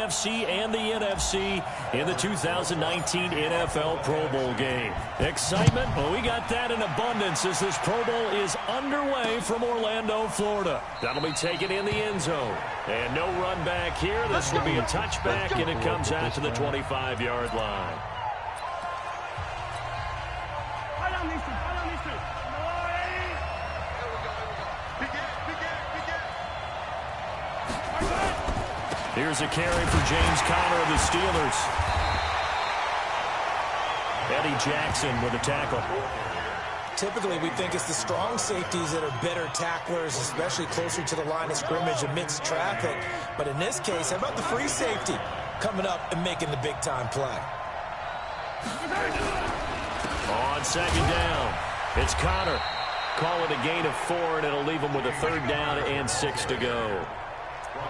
AFC and the NFC in the 2019 NFL Pro Bowl game. Excitement? Well, we got that in abundance as this Pro Bowl is underway from Orlando, Florida. That'll be taken in the end zone. And no run back here. This will be a touchback, and it comes out to the 25-yard line. Here's a carry for James Conner of the Steelers. Eddie Jackson with a tackle. Typically, we think it's the strong safeties that are better tacklers, especially closer to the line of scrimmage amidst traffic. But in this case, how about the free safety coming up and making the big-time play? On second down, it's Conner. Call it a gain of 4, and it'll leave him with a 3rd down and 6 to go.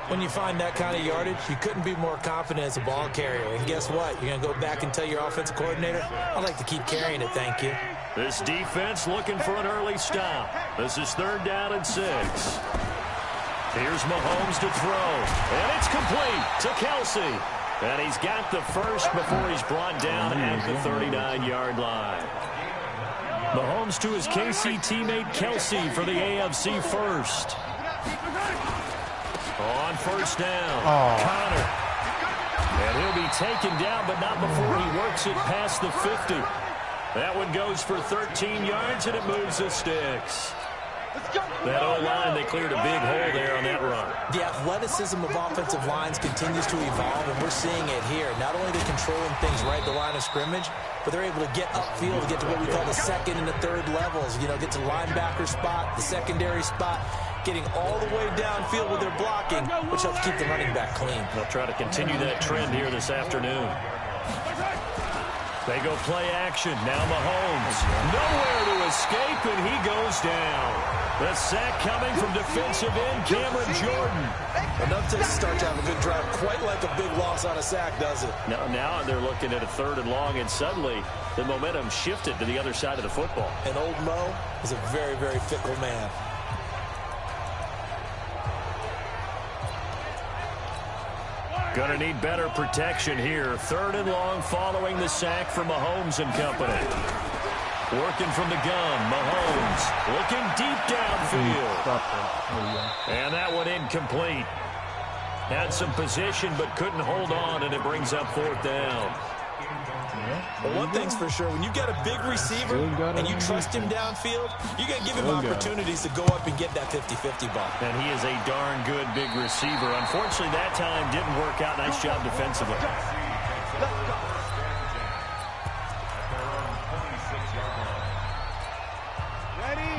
When you find that kind of yardage, you couldn't be more confident as a ball carrier. And guess what? You're going to go back and tell your offensive coordinator, I'd like to keep carrying it, thank you. This defense looking for an early stop. This is 3rd down and 6. Here's Mahomes to throw. And it's complete to Kelsey. And he's got the first before he's brought down at the 39-yard line. Mahomes to his KC teammate Kelsey for the AFC first. On 1st down, Conner. And he'll be taken down, but not before he works it past the 50. That one goes for 13 yards, and it moves the sticks. That O-line, they cleared a big hole there on that run. The athleticism of offensive lines continues to evolve, and we're seeing it here. Not only are they controlling things right at the line of scrimmage, but they're able to get upfield to get to what we call the 2nd and the 3rd levels. You know, get to the linebacker spot, the secondary spot, getting all the way downfield with their blocking, which helps keep the running back clean. They'll try to continue that trend here this afternoon. They go play action. Now Mahomes. Nowhere to escape, and he goes down. The sack coming from defensive end Cameron Jordan. Enough to start to have a good drive. Quite like a big loss on a sack, does it? Now they're looking at a 3rd and long, and suddenly the momentum shifted to the other side of the football. And old Mo is a very, very fickle man. Going to need better protection here. 3rd and long following the sack from Mahomes and company. Working from the gun, Mahomes looking deep downfield. And that one incomplete. Had some position but couldn't hold on, and it brings up 4th down. Well, one thing's for sure, when you got a big receiver and you trust him downfield, you're going to give him opportunities to go up and get that 50-50 ball. And he is a darn good big receiver. Unfortunately, that time didn't work out. Nice job defensively.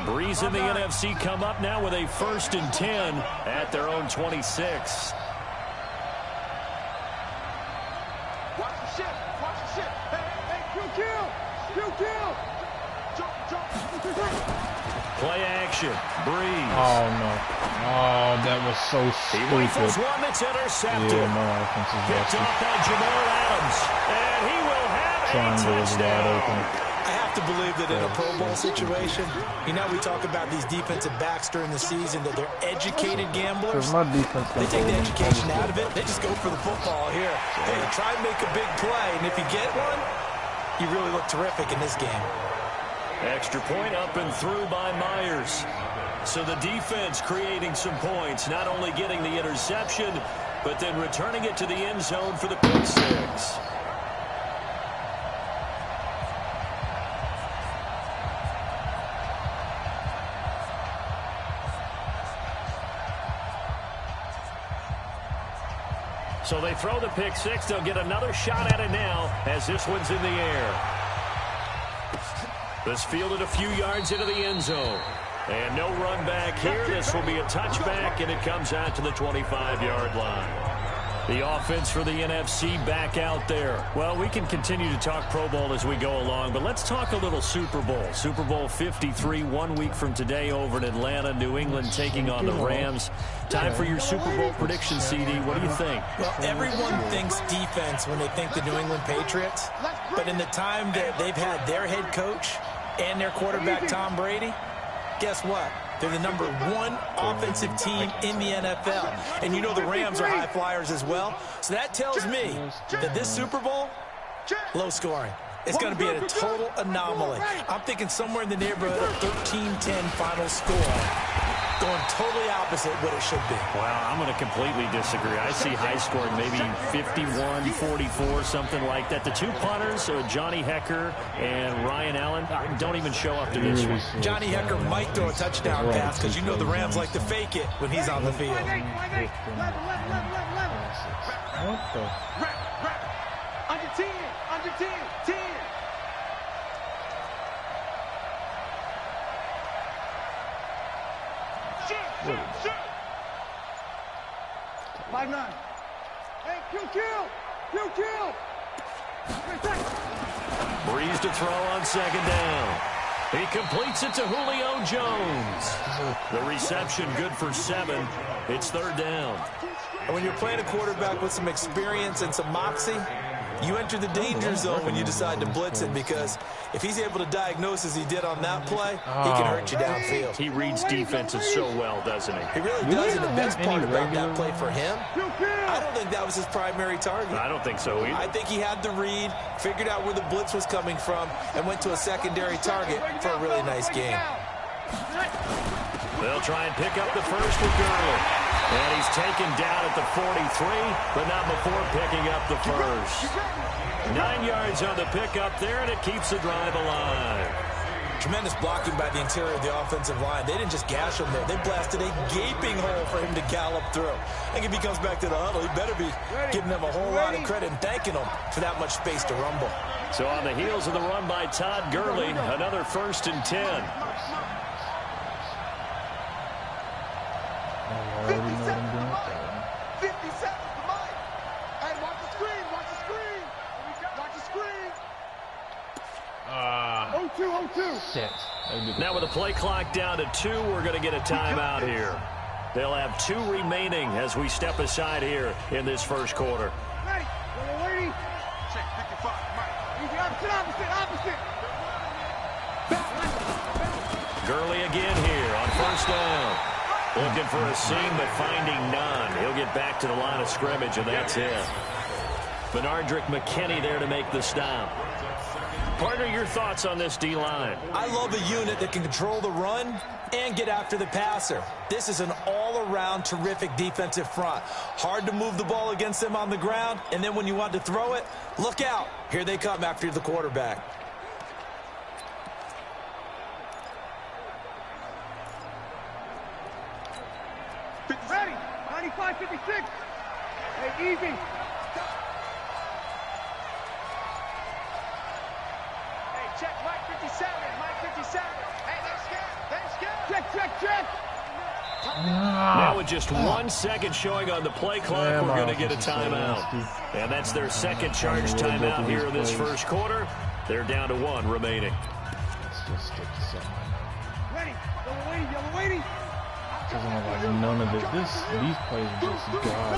Breeze in the NFC come up now with a 1st and 10 at their own 26. Play action. Breeze. Oh, no. Oh, that was so stupid. He rifles one that's intercepted. Yeah, my offense is picked off by Jamal Adams. And he will have a touchdown. I have to believe that in a Pro Bowl situation, you know, we talk about these defensive backs during the season, that they're educated gamblers. They take the education out of it. They just go for the football here. Hey, try and make a big play, and if you get one, you really look terrific in this game. Extra point up and through by Myers. So the defense creating some points, not only getting the interception, but then returning it to the end zone for the pick 6. So they throw the pick 6. They'll get another shot at it now as this one's in the air. This fielded a few yards into the end zone. And no run back here. This will be a touchback, and it comes out to the 25-yard line. The offense for the NFC back out there. Well, we can continue to talk Pro Bowl as we go along, but let's talk a little Super Bowl. Super Bowl 53, 1 week from today over in Atlanta, New England taking on the Rams. Time for your Super Bowl prediction, CD. What do you think? Well, everyone thinks defense when they think the New England Patriots, but in the time that they've had their head coach and their quarterback, Tom Brady, guess what? They're the #1 offensive team in the NFL. And you know the Rams are high flyers as well. So that tells me that this Super Bowl, low scoring. It's going to be a total anomaly. I'm thinking somewhere in the neighborhood of 13-10 final score. Going totally opposite what it should be. Well, I'm going to completely disagree. I see high scoring, maybe 51-44, something like that. The two punters, Johnny Hecker and Ryan Allen, don't even show up to this one. Johnny Hecker might throw a touchdown pass because you know the Rams like to fake it when he's on the field. What the? Under 10, under 10, 10. Shoot. 5-9. Hey, kill. Breeze to throw on second down. He completes it to Julio Jones. The reception good for 7. It's third down. And when you're playing a quarterback with some experience and some moxie, you enter the danger zone when you decide to blitz it, because if he's able to diagnose as he did on that play, he can hurt you downfield. He reads defenses so well, doesn't he? He really does, and the best part about that play for him, I don't think that was his primary target. I don't think so either. I think he had the read, figured out where the blitz was coming from, and went to a secondary target for a really nice game. They'll try and pick up the first with Gurley. And he's taken down at the 43, but not before picking up the first. 9 yards on the pickup there, and it keeps the drive alive. Tremendous blocking by the interior of the offensive line. They didn't just gash him there. They blasted a gaping hole for him to gallop through. I think if he comes back to the huddle, he better be giving them a whole lot of credit and thanking them for that much space to rumble. So on the heels of the run by Todd Gurley, another 1st and 10. 57 to Mike. 57 to Mike. Hey, watch the screen. Watch the screen. 0-2. Shit. Now with the play clock down to 2, we're going to get a timeout here. They'll have 2 remaining as we step aside here in this first quarter. Ready. Waiting. Check 55, Mike. Opposite. Gurley again here on first down. Looking for a seam, but finding none. He'll get back to the line of scrimmage, and that's it. Benardrick McKinney there to make the stop. Partner, your thoughts on this D-line? I love a unit that can control the run and get after the passer. This is an all-around terrific defensive front. Hard to move the ball against them on the ground, and then when you want to throw it, look out. Here they come after the quarterback. Ready. 95, 56. Hey, easy. Hey, check Mike 57. Hey, that's good. Check. Now with just 1 second showing on the play clock, we're going to get a timeout. And that's their second charge timeout here in this first quarter. They're down to 1 remaining. Let's just stick to something. Ready. Yellow waiting. Doesn't look like none of it. These plays are just God.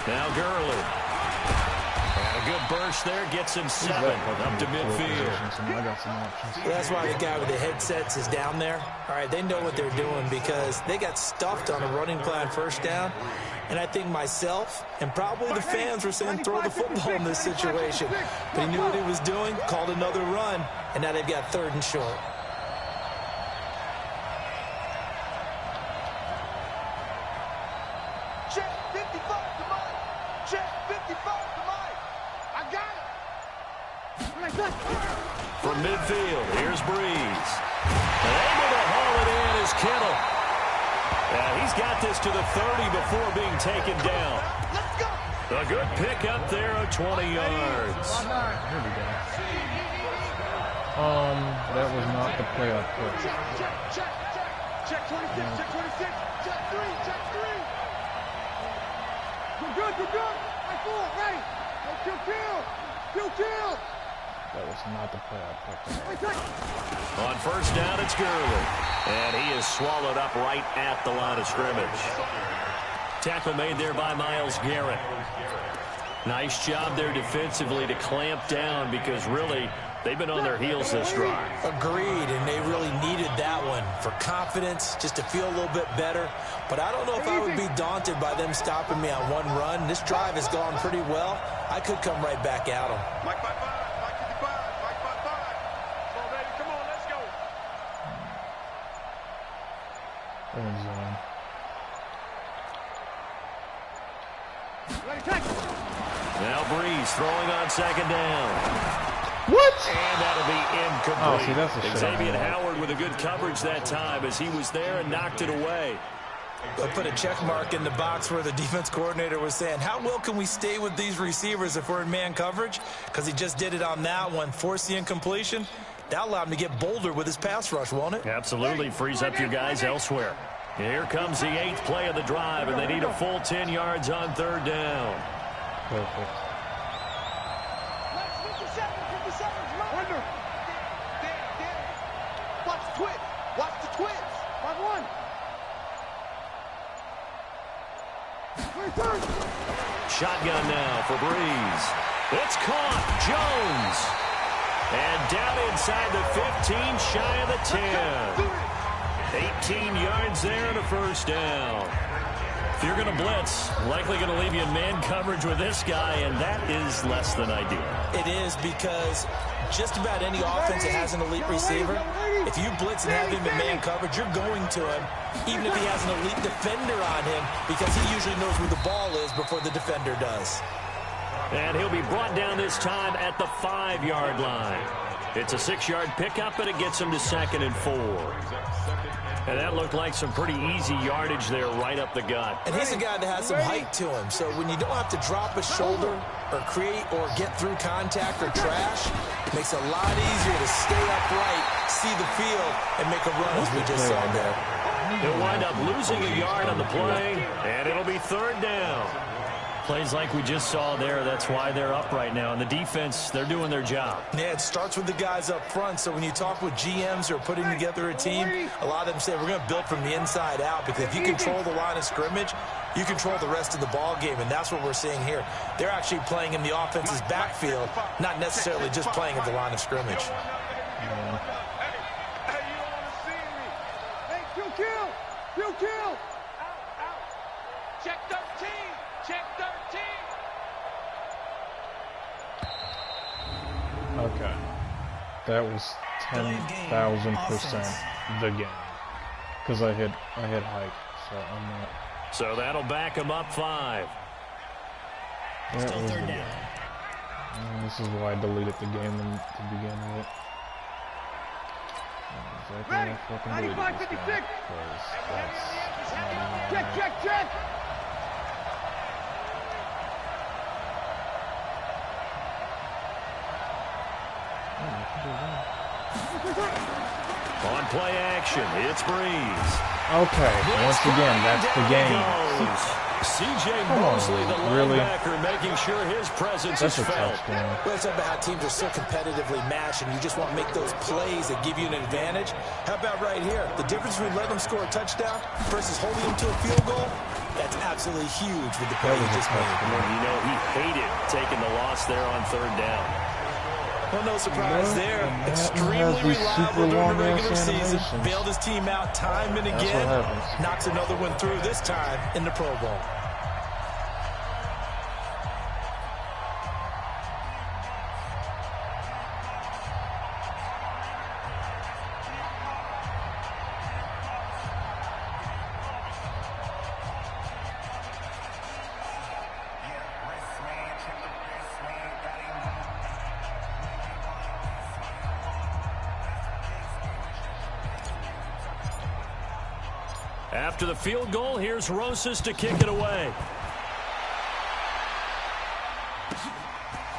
Now Gurley. And a good burst there gets him 7 up to midfield. I got some options. Well, that's why the guy with the headsets is down there. All right, they know what they're doing because they got stuffed on a running play on first down. And I think myself and probably the fans were saying throw the football in this situation. But he knew what he was doing, called another run, and now they've got 3rd and short. Check 55 to Mike. Check 55 to Mike. I got it. From midfield, here's Breeze. And able to haul it in is Kittle. He's got this to the 30 before being taken down. Let's go. A good pickup there of 20 yards. Here we go. That was not the play I put. Check 26, check 26, check 3. Good. Right forward, ready. Kill. That was not the play I put. On first down, it's Gurley. And he is swallowed up right at the line of scrimmage. Tackle made there by Myles Garrett. Nice job there defensively to clamp down because really They've been on their heels this drive. Agreed, and they really needed that one for confidence, just to feel a little bit better. But I don't know if I would be daunted by them stopping me on one run. This drive has gone pretty well. I could come right back at them. Mike 5-5, Mike 55, Mike 5-5. Come on, baby, come on, let's go. End zone. Ready, tackle. Now Breeze throwing on second down. What? And that'll be incomplete. Oh, see, that's a shame. Xavier Howard with a good coverage that time as he was there and knocked it away. They'll put a check mark in the box where the defense coordinator was saying, how well can we stay with these receivers if we're in man coverage? Because he just did it on that one, forced the incompletion. That allowed him to get bolder with his pass rush, won't it? Absolutely frees up your guys elsewhere. Here comes the 8th play of the drive, and they need a full 10 yards on third down. Perfect. Wonder. Watch the twins. Watch the twins. 5-1. Shotgun now for Breeze. It's caught. Jones. And down inside the 15, shy of the 10. 18 yards there and a first down. If you're going to blitz, likely going to leave you in man coverage with this guy, and that is less than ideal. It is, because just about any offense that has an elite receiver, if you blitz and have him in man coverage, you're going to him, even if he has an elite defender on him, because he usually knows where the ball is before the defender does. And he'll be brought down this time at the 5-yard line. It's a 6-yard pickup, and it gets him to 2nd and 4. And that looked like some pretty easy yardage there right up the gut. And he's a guy that has some height to him, so when you don't have to drop a shoulder or create or get through contact or trash, it makes it a lot easier to stay upright, see the field, and make a run, as we just saw there. He'll wind up losing a yard on the play, and it'll be 3rd down. Plays like we just saw there, that's why they're up right now. And the defense, they're doing their job. Yeah, it starts with the guys up front. So when you talk with GMs who are putting together a team, a lot of them say we're going to build from the inside out, because if you control the line of scrimmage, you control the rest of the ball game, and that's what we're seeing here. They're actually playing in the offense's backfield, not necessarily just playing at the line of scrimmage. Hey, you don't want to see me. Hey, kill. Out. Check 13. Check 13. Okay. That was 10,000% the game. Because I hit height, so I'm not. So that'll back him up 5. That was the game. And this is why I deleted the game to begin with. Exactly why I fucking deleted this game. Because that's not even Check. On play action, it's Breeze. Okay, once again, that's the game. C.J. Mosley, the really? linebacker, making sure his presence That's is a felt. touchdown. Well, it's about how teams are so competitively matched, and you just want to make those plays that give you an advantage. How about right here? The difference between letting them score a touchdown versus holding them to a field goal, that's absolutely huge with the play you just made. You know, he hated taking the loss there on 3rd down. Well, no surprise there. Extremely reliable during the regular season. Bailed his team out time and again. Knocks another one through, this time in the Pro Bowl. After the field goal, here's Rosas to kick it away.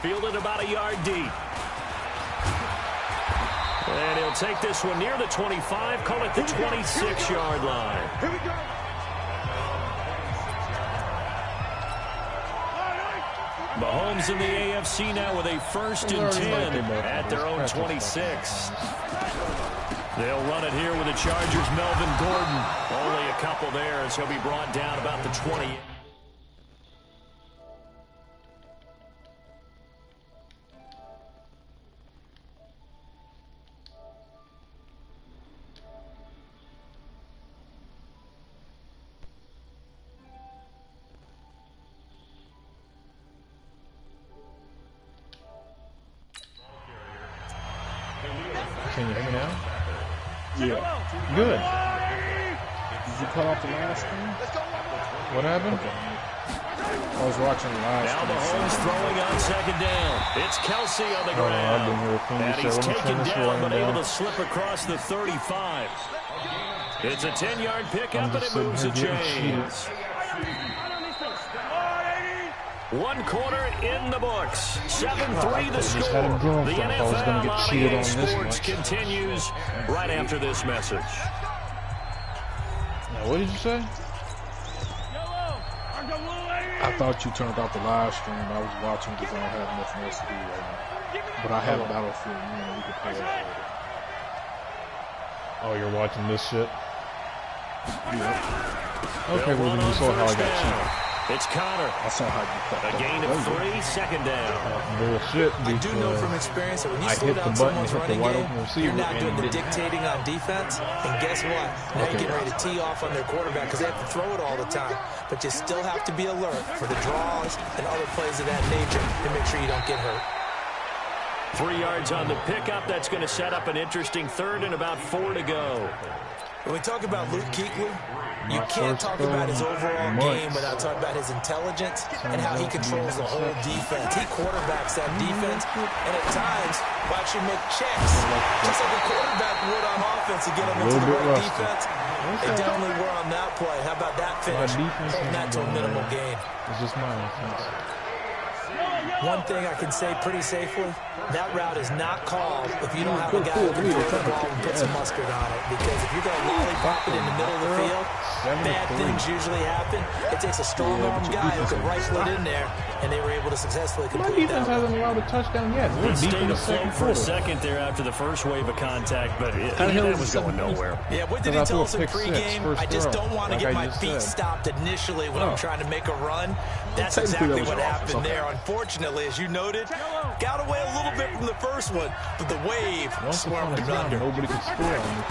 Fielded about a yard deep. And he'll take this one near the 25, call it the 26-yard line. Here we go. Mahomes in the AFC now with a 1st and 10 at their own 26. They'll run it here with the Chargers' Melvin Gordon. Only a couple there as he'll be brought down about the 20. Can you hear me now? Yeah. Good. Did you cut off the last thing? What happened? I was watching the last Now thing. Mahomes throwing on second down. It's Kelsey on the I've been ground. here a And he's Let me taken turn this down, but volume able down. to slip across the 35. It's a 10-yard pickup, I'm and just it moves the sitting here getting chains. 1 quarter in the books. 7-3 the just score. had him drawn The for him if I was gonna NFL get on cheated EA on this Sports much. continues right after this message. Now, what did you say? I thought you turned off the live stream. I was watching because I don't have nothing else to do right now. But I have Battlefield. We can play that later. Oh, you're watching this shit? Yeah. Okay, well then you saw how I got cheated. It's Connor. I saw how you fucked A up. gain of 3, second down. Bullshit, I do know from because experience that when you I slow hit the down button, someone's hit the running wide game, open receiver, you're not and doing the it didn't dictating on defense. And guess what? Now you're getting ready to tee off on their quarterback because they have to throw it all the time. But you still have to be alert for the draws and other plays of that nature to make sure you don't get hurt. 3 yards on the pickup. That's going to set up an interesting third and about 4 to go. When we talk about Luke Kuechly, you can't talk about his overall game without talking about his intelligence and how he controls the whole defense. He quarterbacks that defense, and at times will actually make checks, just like a quarterback would on offense to get them into the right defense. They definitely were on that play. How about that finish? Holding that to a minimal gain. it's just my offense. One thing I can say pretty safely, that route is not called if you don't have a guy who can throw the ball and put some mustard on it. Because if you're going to lollipop it in the middle of the field, bad things usually happen. It takes a strong-armed guy who can rifle it in there, and they were able to successfully My complete defense that. hasn't allowed a touchdown yet. He We're deep stayed in the afloat second for a quarter. second there after the first wave of contact, but How the hell that is was it going 7-3? nowhere. Yeah, what did he Because I tell threw us a in pick six, pregame? first I just throw, don't want to like get I my just feet said. stopped initially when I'm trying to make a run. That's technically exactly that was what your happened offense, there. Unfortunately, as you noted, got away a little bit from the first one, but the wave Once upon swarmed a him time, under. nobody could score on me.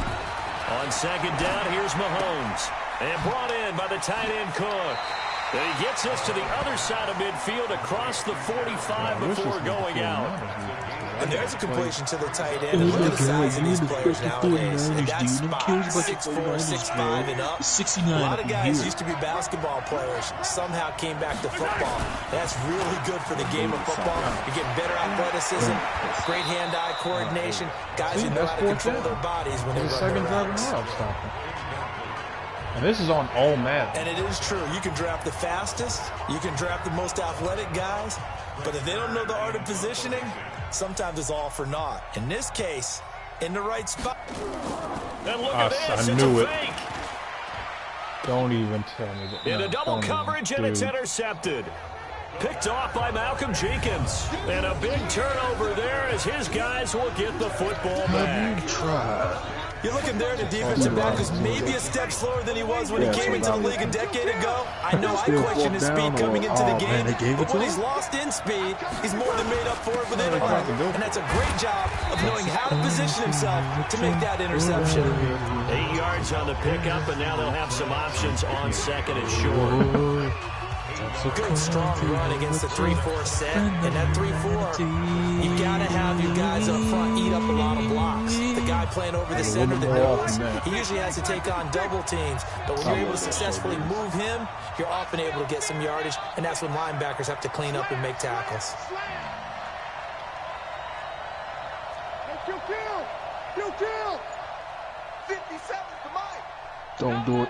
On second down, here's Mahomes. And brought in by the tight end Cook. And he gets us to the other side of midfield across the 45 before going out. And there's a completion to the tight end. And look at the size of these players nowadays. And that spot, 6'4", 6'5", and up. A lot of guys used to be basketball players. Somehow came back to football. That's really good for the game of football. You're getting better athleticism, great hand-eye coordination. Guys who know how to control their bodies when they run Second their drive in routes. a row, I'm stopping. And this is on all Madden. And it is true. You can draft the fastest. You can draft the most athletic guys. But if they don't know the art of positioning, sometimes it's all for naught. In this case, in the right spot. And look at this. I It's knew a it. fake. Don't even tell me that. In no, a double don't even, coverage, and it's dude. intercepted. Picked off by Malcolm Jenkins. And a big turnover there as his guys will get the football back. You're looking there at the defensive back who's maybe a step slower than he was when he came into the league a decade ago. I know I question his speed coming into the game, but when he's lost in speed, he's more than made up for it within a run. And that's a great job of knowing how to position himself to make that interception. 8 yards on the pickup, and now they'll have some options on second and short. Good, strong run against the 3-4 set. And that 3-4, you got to have your guys up front eat up a lot of blocks. The guy playing over the center that knows, he usually has to take on double teams. But when you're able to successfully move him, you're often able to get some yardage. And that's when linebackers have to clean up and make tackles. Kill! 57 to Mike. Don't do it.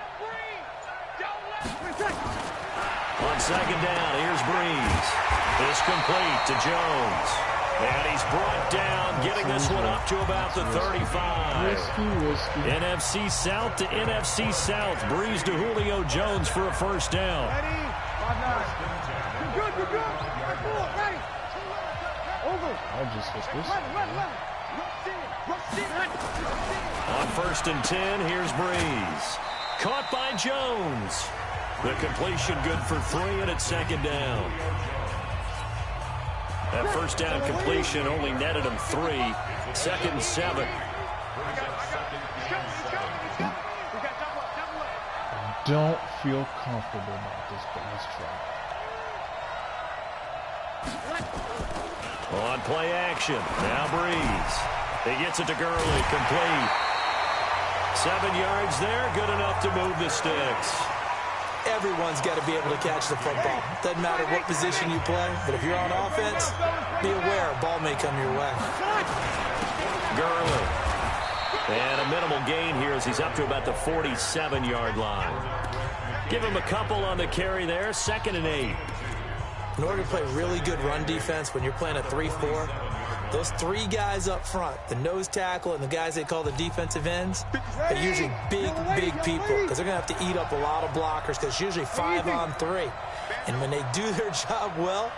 On second down, here's Breeze. It's complete to Jones. And he's brought down, getting this one up to about the 35. Risky. NFC South to NFC South. Breeze to Julio Jones for a first down. Ready? 5-9. You're good. Ready? Over. I'll just hit this. Rush in. On first and 10, here's Breeze. Caught by Jones. The completion good for 3, and it's second down. That first down completion only netted him 3. Second and 7. Don't feel comfortable about this, but let's try. On play action, now Breeze. He gets it to Gurley, complete. 7 yards there, good enough to move the sticks. Everyone's got to be able to catch the football. Doesn't matter what position you play, but if you're on offense, be aware a ball may come your way. Gurley. And a minimal gain here as he's up to about the 47-yard line. Give him a couple on the carry there, 2nd and 8. In order to play really good run defense when you're playing a 3-4, those 3 guys up front, the nose tackle and the guys they call the defensive ends, are usually big people because they're going to have to eat up a lot of blockers because it's usually 5-on-3. And when they do their job well,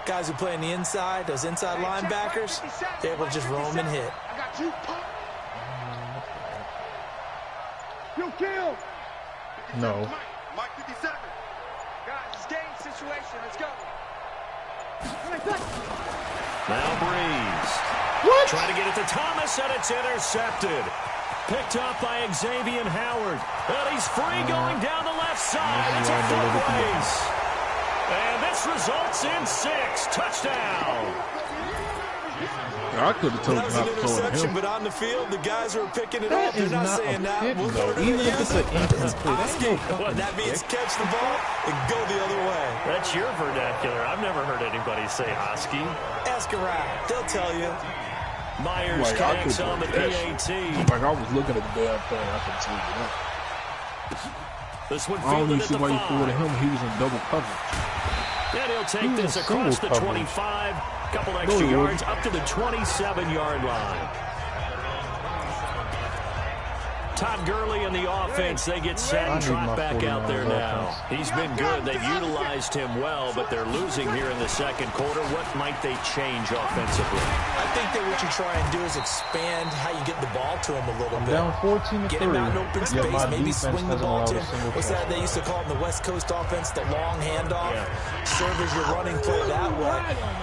guys who play on the inside, those inside linebackers, they're able to just roam and hit. No. Mike 57. Guys, it's game situation. Let's go. Now Breeze. What? Trying to get it to Thomas, and it's intercepted. Picked up by Xavier Howard. And he's free going down the left side. It's a foot race. And this results in 6. Touchdown. I could have told That you was not an to throw it interception, him. but on the field, the guys who are picking it That up, they're is not not saying a that. pick, We'll though. go to Even the if it's end. an incomplete, that's no Well, that means catch the ball and go the other way. That's your vernacular. I've never heard anybody say Hosky. Ask around. They'll tell you. Myers Like, I connects couldn't on the do that PAT. shit. Like, I was looking at the damn thing. I couldn't see it. This one I don't fielded even at see the why you 5. threw it to him. He was in double coverage. And he'll take He this was across the single coverage. 25. Couple extra he yards wasn't. up to the 27-yard line. Todd Gurley and the offense, they get set and I need trot my back out there 49ers now. offense. He's been good. They've utilized him well, but they're losing here in the second quarter. What might they change offensively? I think that what you try and do is expand how you get the ball to him a little bit. Down 14-3. Get him out in open Yet space, my maybe defense swing the hasn't ball allowed to a single him. What's that they touchdown. used to call in the West Coast offense, the long handoff? Yeah. Serve as your running play that way,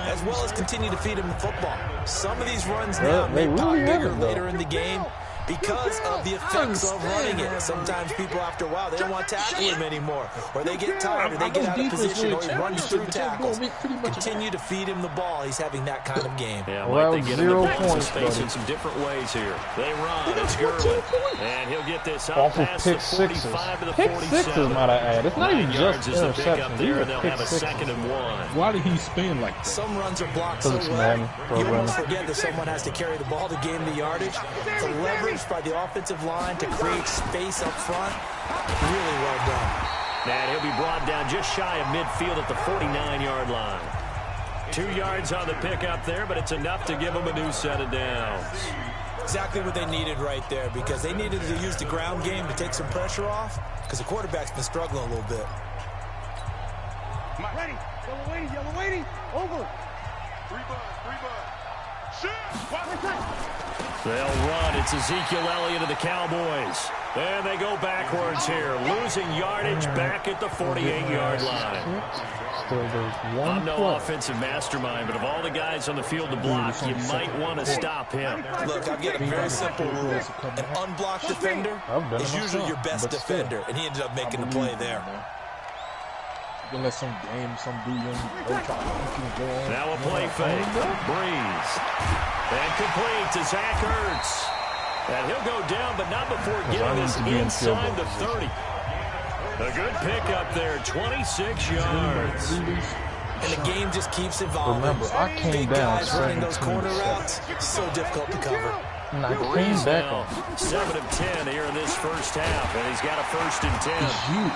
as well as continue to feed him the football. Some of these runs now They may pop really bigger haven't, though. later in the game because of the effects of running it. Sometimes people, after a while, they don't want to tackle him anymore, or they get tired, or they get out of position, or he runs through tackles. Continue to feed him the ball. He's having that kind of game. Yeah, Well, might they get 0 him the points, space buddy. in some different ways here. They run. It's Gurley. And he'll get this up Off of past the pick sixes. 45 to the Pick 47. sixes, might I add. It's not 9 even yards just is the pick up interceptions. there, These are and they'll pick have a sixes. 2nd and 1. Why did he spin like that? Some runs are blocked so Because it's well, Madden you programming. almost forget that someone has to carry the ball to gain the yardage. The leverage by the offensive line to create space up front, really well done. And he'll be brought down just shy of midfield at the 49-yard line. 2 yards on the pickup there, but it's enough to give them a new set of downs. Exactly what they needed right there, because they needed to use the ground game to take some pressure off, because the quarterback's been struggling a little bit. Ready. Yellow lady. Over. 3 bud. They'll run. It's Ezekiel Elliott of the Cowboys. And they go backwards here, losing yardage back at the 48-yard line. Still there's one I'm no play. offensive mastermind, but of all the guys on the field to block, you might want to stop him. Look, I've got a very simple rule. An unblocked defender I've done it is usually myself, your best but still. defender, and he ended up making the play there. You let some game, some dude in, go try to go on. Now a play fake. Breeze. And complete to Zach Ertz. And he'll go down, but not before getting this inside the 30. A good pickup there, 26 yards. And the game just keeps evolving. Remember, I came Big down guys running those 17-7. corner routes, so difficult to cover. And I came Breeze back now, on. 7 of 10 here in this first half, and he's got a 1st and 10. You,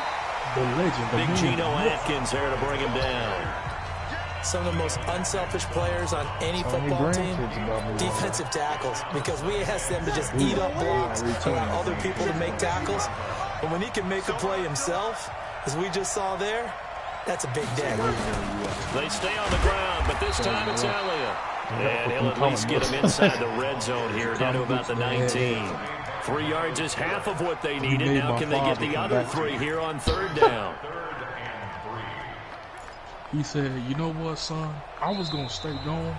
the legend, the Big man. Geno Atkins there to bring him down. Some of the most unselfish players on any football team, defensive tackles, because we ask them to just eat up blocks, allow other people to make tackles. But when he can make a play himself, as we just saw there, that's a big day. They stay on the ground, but this time it's Elliott. And he'll at least get him inside the red zone here, down to about the 19. 3 yards is half of what they needed. Now can they get the other 3 here on 3rd down? He said, you know what, son? I was going to stay going.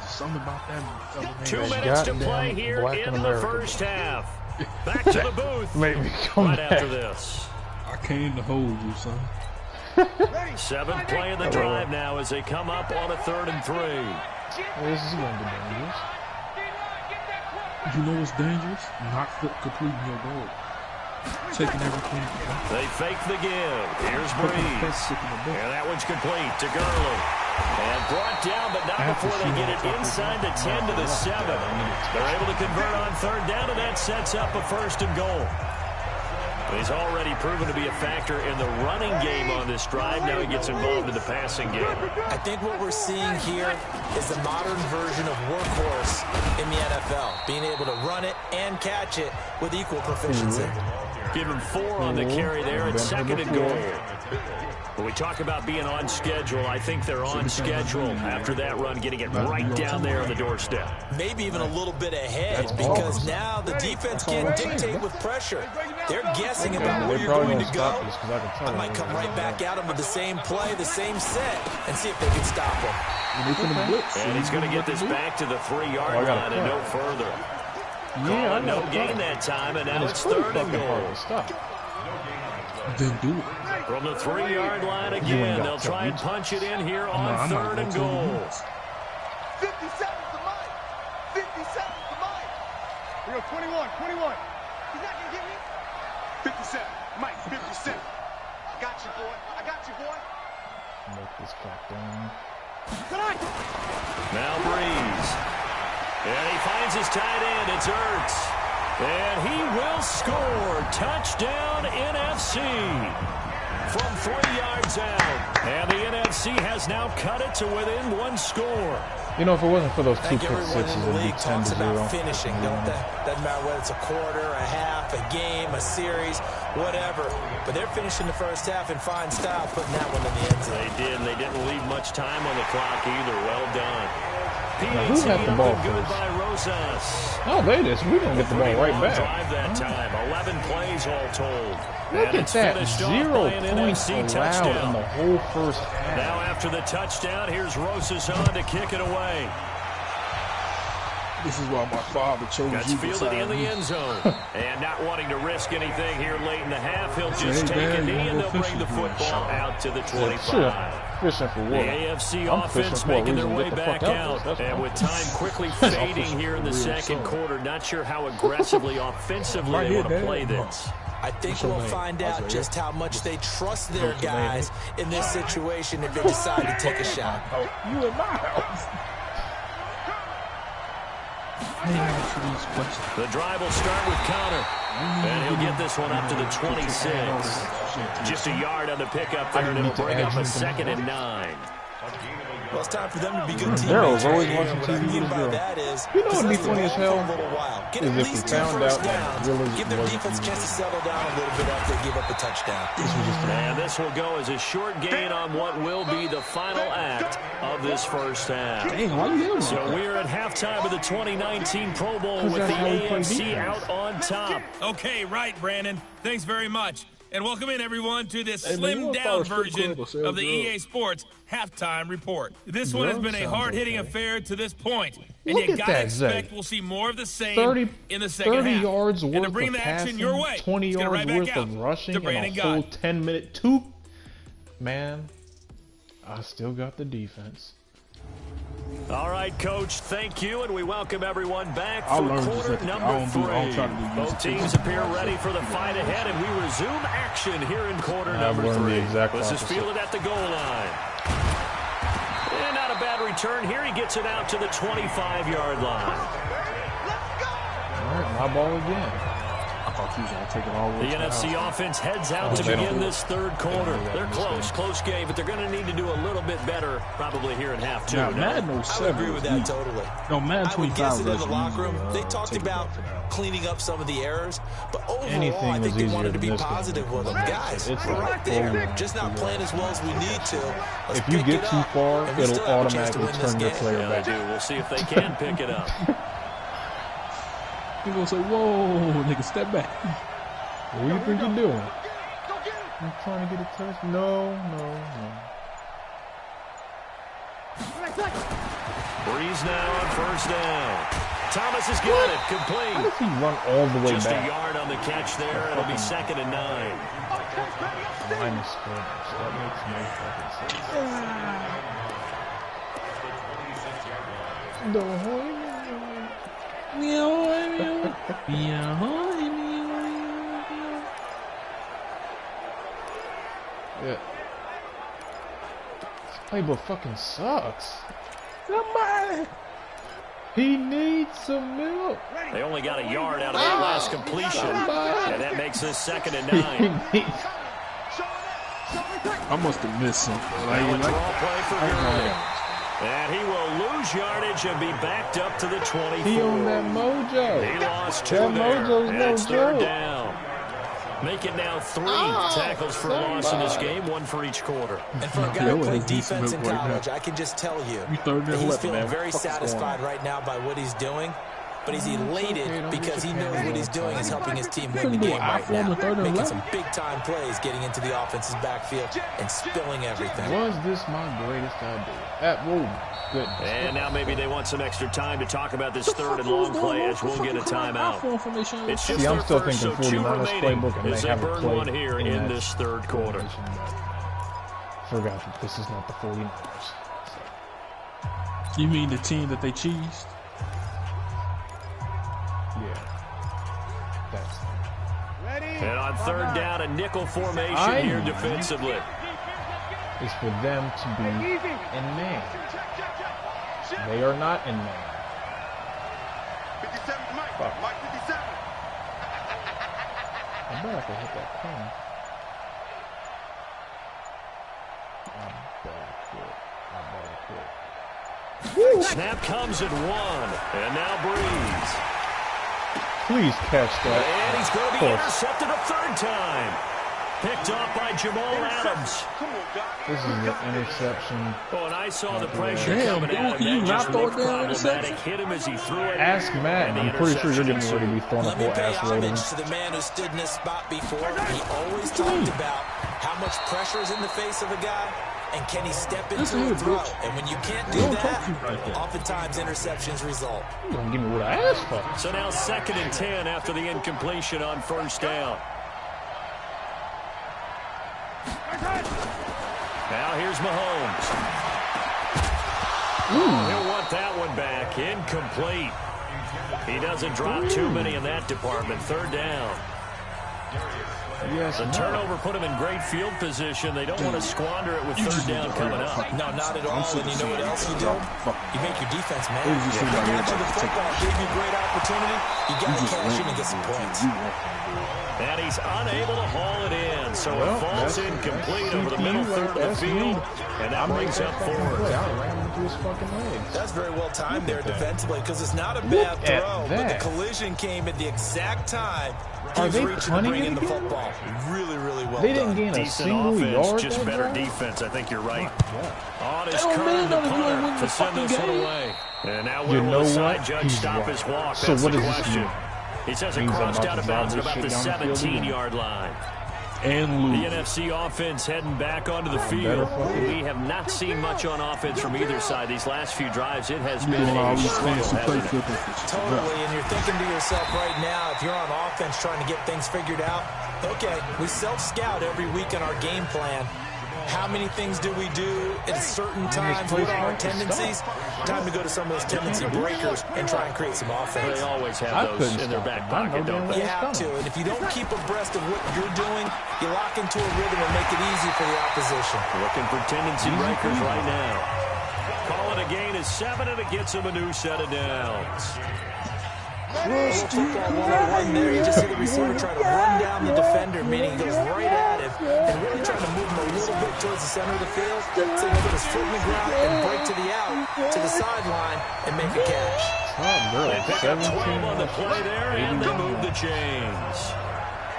Something about that. 2 minutes to play here in the first half. Back to the booth Maybe come right back. after this. I came to hold you, son. 7th play of the drive now as they come up on a 3rd and 3. This is going to be dangerous. You know what's dangerous? Not completing your goal. Taking everything. They fake the give. Here's Breeze. And that one's complete to Gurley. And brought down, but not before they get it inside the 10 to the 7. They're able to convert on third down, and that sets up a 1st and goal. He's already proven to be a factor in the running game on this drive. Now he gets involved in the passing game. I think what we're seeing here is the modern version of workhorse in the NFL, being able to run it and catch it with equal proficiency. Give him 4 on the carry there at 2nd and goal. When we talk about being on schedule, I think they're on schedule after that run, getting it right down there on the doorstep. Maybe even a little bit ahead, because now the defense can't dictate with pressure. They're guessing about where you're going to go. I might come right back at them with the same play, the same set, and see if they can stop them. And he's going to get this back to the 3-yard line and no further. Calling no gain that time, and now it's 3rd and goal. Then do it. From the 3-yard line again, they'll try and punch it in here on 3rd and goal. 57 to Mike. 57 to Mike. We go 21. He's not gonna get me. 57. Mike, 57. I got you, boy. Make this clock down. Now Breeze. And he finds his tight end. It's Ertz. And he will score. Touchdown, NFC. From 3 yards out. And the NFC has now cut it to within 1 score. You know, if it wasn't for those 2 pick sixes, Everyone in the it'd be league 10 to talks 0. about finishing, don't they? Doesn't matter whether it's a quarter, a half, a game, a series, whatever. But they're finishing the first half in fine style, putting that one in the end zone. They did, and they didn't leave much time on the clock either. Well done. Now, who had the ball first? By Rosas. Oh, they did. We didn't get the ball right back. Drive that time. 11 plays all told. Look at that. 0 points allowed touchdown in the whole first half. Now after the touchdown, here's Rosas on to kick it away. This is why my father chose Gets you. fielded in the end zone. And not wanting to risk anything here late in the half, he'll just take a knee and they'll bring the football out to the 25. Fishing for The what? AFC I'm offense fishing for a making their reason to way get the back fuck out. out. And with time quickly fading here in the second quarter, not sure how aggressively, offensively they want to play this. I think we'll find out just how much they trust their guys in this situation if they decide to take a shot. You in my house. The drive will start with Connor. And he'll get this one up to the 26. Just a yard on the pickup there, and it'll bring up a 2nd and 9. Well, it's time for them to be good teammates. Daryl's always right here. watching What I TV mean with by his that is, You know what'd be possess the funny as ball hell? for a little while. Get Is at if we least 2 found first out that downs. Willis Give their wasn't defense a chance to used. settle down a little bit after they give up a touchdown. And this will go as a short gain on what will be the final act of this first half. So we're at halftime of the 2019 Pro Bowl with the AFC out on top. Okay, right, Brandon. Thanks very much. And welcome in, everyone, to this slimmed-down version of the EA Sports Halftime Report. This one has been a hard-hitting affair to this point, and Look you at gotta that, expect Zay. we'll see more of the same 30, in the second 30 half. yards And worth to bring of the action passing, your way, 20 let's get yards right back worth out of rushing, to and Brandon a whole Gott. 10-minute two. Man, I still got the defense. All right, Coach, thank you, and we welcome everyone back I'll for learn quarter just number I don't 3. try to do Both teams appear ready for the fight ahead, and we resume action here in quarter number learned 3. the exact Let's just opposite. feel it at the goal line. And not a bad return here. He gets it out to the 25-yard line. All right, my ball again. I thought you was going to take it all the way The to NFC house. offense heads out to they don't begin do this third quarter. that. They're close game, but they're going to need to do a little bit better probably here in half 2. Now, no? Madden 07 I would agree with that was totally. No, Madden I would 25 guess it in was the locker room. easy, They talked take it about back to that. cleaning up some of the errors, but overall, Anything I think was they easier wanted to be than this positive game. with them. Guys, It's we're like, right there. oh, Just not playing as well as we need to. Let's If you pick get it too up, far, and we it'll still have a chance to automatically win this turn your game. player Yeah, they back. do. We'll see if they can pick it up. He gonna say, "Whoa, nigga, step back." What do you think you're doing? I'm trying to get a touch. No. Breeze now on first down. Thomas has got it. How Complete. does he run all the way Just a back? yard on the catch there. It'll be 2nd and 9. Minus scrimmage. That makes no fucking sense. Yeah. This playbook fucking sucks. He needs some milk. They only got a yard out of that last completion. And that makes this 2nd and 9. I must have missed something. Now a draw play for Gurley. And he will lose yardage and be backed up to the 24. He on that mojo. He lost 2 that there. mojo's And it's no 3rd joke. down. Make it now 3 tackles for a loss in this game, 1 for each quarter. And for a guy who played defense in college, I can just tell you that he's feeling very satisfied right now by what he's doing. But he's elated because he knows what he's doing is helping his team win the game right now. Making some big-time plays, getting into the offense's backfield and spilling everything. Was this my greatest idea? Whoa, goodness. And now maybe they want some extra time to talk about this 3rd and long play as we'll get a timeout. It's just I'm their still first, thinking so 2 49ers remaining playbook, and as they they have a burn play one here in this 3rd quarter. Forgot that this is not the 49ers. You mean the team that they cheesed? Yeah. That's And on 3rd down, a nickel formation here defensively. It's for them to be in man. They are not in man. 57 Mike. Fuck. Mike 57. I bet I can hit that corner. I bet I could. Snap comes at 1. And now Breeze. Please catch that. And he's going to be intercepted a 3rd time. Picked off by Jamal Adams. This is an interception. Oh, and I saw the pressure Damn, coming at him. you That not just throw looked it down problematic. interception? Hit him as he threw it. Ask Matt. And the I'm pretty sure you're getting interception ready to be thrown a Let me full pay ass loading. homage to the man who stood in this spot before. He always talked about how much pressure is in the face of a guy, and can he step into a throw? And when you can't do that, oftentimes interceptions result. You don't give me what I asked for. So now 2nd and 10 after the incompletion on 1st down. Now here's Mahomes. He'll want that one back. Incomplete. He doesn't drop too many in that department. 3rd down. Yes, The turnover put him in great field position. They don't want to squander it with 3rd down coming up. No, not at all. And you know what else you do? You make your defense mad. It was just You like got you're you the about to take football, gave you a great opportunity. You got to cash in and get some points. And he's unable to haul it in. So it falls incomplete over the middle third of the field. And that brings up 4th. I ran into his fucking legs. That's very well timed there defensively because it's not a bad throw, but the collision came at the exact time he was reaching to bring in the football. Really, really well They didn't done. gain a Decent single offense, yard. just that better drive? defense. I think you're right. On his They don't curve, mean the nothing if you ain't punter winning to the send this fucking one game. away. And now You where know will the side what? judge He's stop right. his walk? So That's what the does this question. mean? He says it Means I'm crossed about out to of drive bounds at this about the shit down the field again. 17-yard line. And The lose. NFC offense heading back onto the better field. fucking- We have not seen much on offense from either side these last few drives. It has been All a these struggle, fancy play hasn't it? football. Totally, and you're thinking to yourself right now, if you're on offense trying to get things figured out, okay, we self-scout every week in our game plan. How many things do we do at certain times? What are our tendencies? Time to go to some of those tendency breakers and try and create some offense. They always I have those couldn't in their stop back him. I know pocket, don't damn they? You have to, and if you don't keep abreast of what you're doing, you lock into a rhythm and make it easy for the opposition. Looking for tendency breakers right now. Call it a gain of 7, and it gets him a new set of downs. Football 101 there. You just see the receiver try to run down the defender, meaning he goes right at him and really trying to move him a little bit towards the center of the field. So he'll put his foot in the ground and break to the out, to the sideline, and make a catch. Oh, girl. They pick up 12 on the play there, and they move the chains.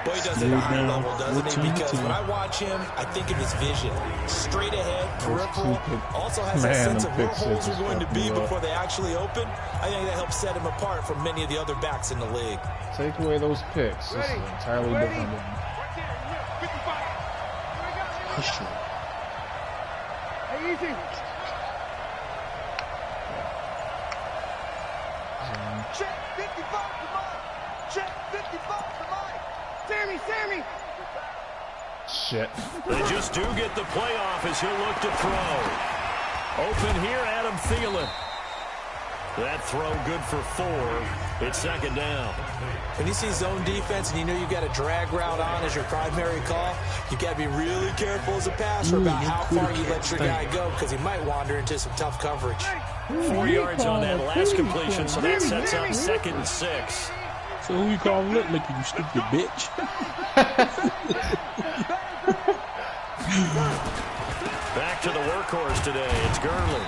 Boy, he does it at a high level, doesn't he? Because when I watch him, I think of his vision. Straight ahead, peripheral. Also has that sense of where holes are going to be before they actually open. I think that helps set him apart from many of the other backs in the league. Take away those picks. This is an entirely different game. Hey, easy. Check 55 to Mike. Check 55 to Mike. Sammy. Shit. They just do get the playoff as he'll look to throw. Open here, Adam Thielen. That throw good for 4. It's second down. When you see zone defense and you know you've got a drag route on as your primary call, you got to be really careful as a passer about how far you let your guy go because he might wander into some tough coverage. 4 yards on that last completion, so that sets up 2nd and 6. So who you call Lit Licky, you stupid bitch? Back to the workhorse today. It's Gurley.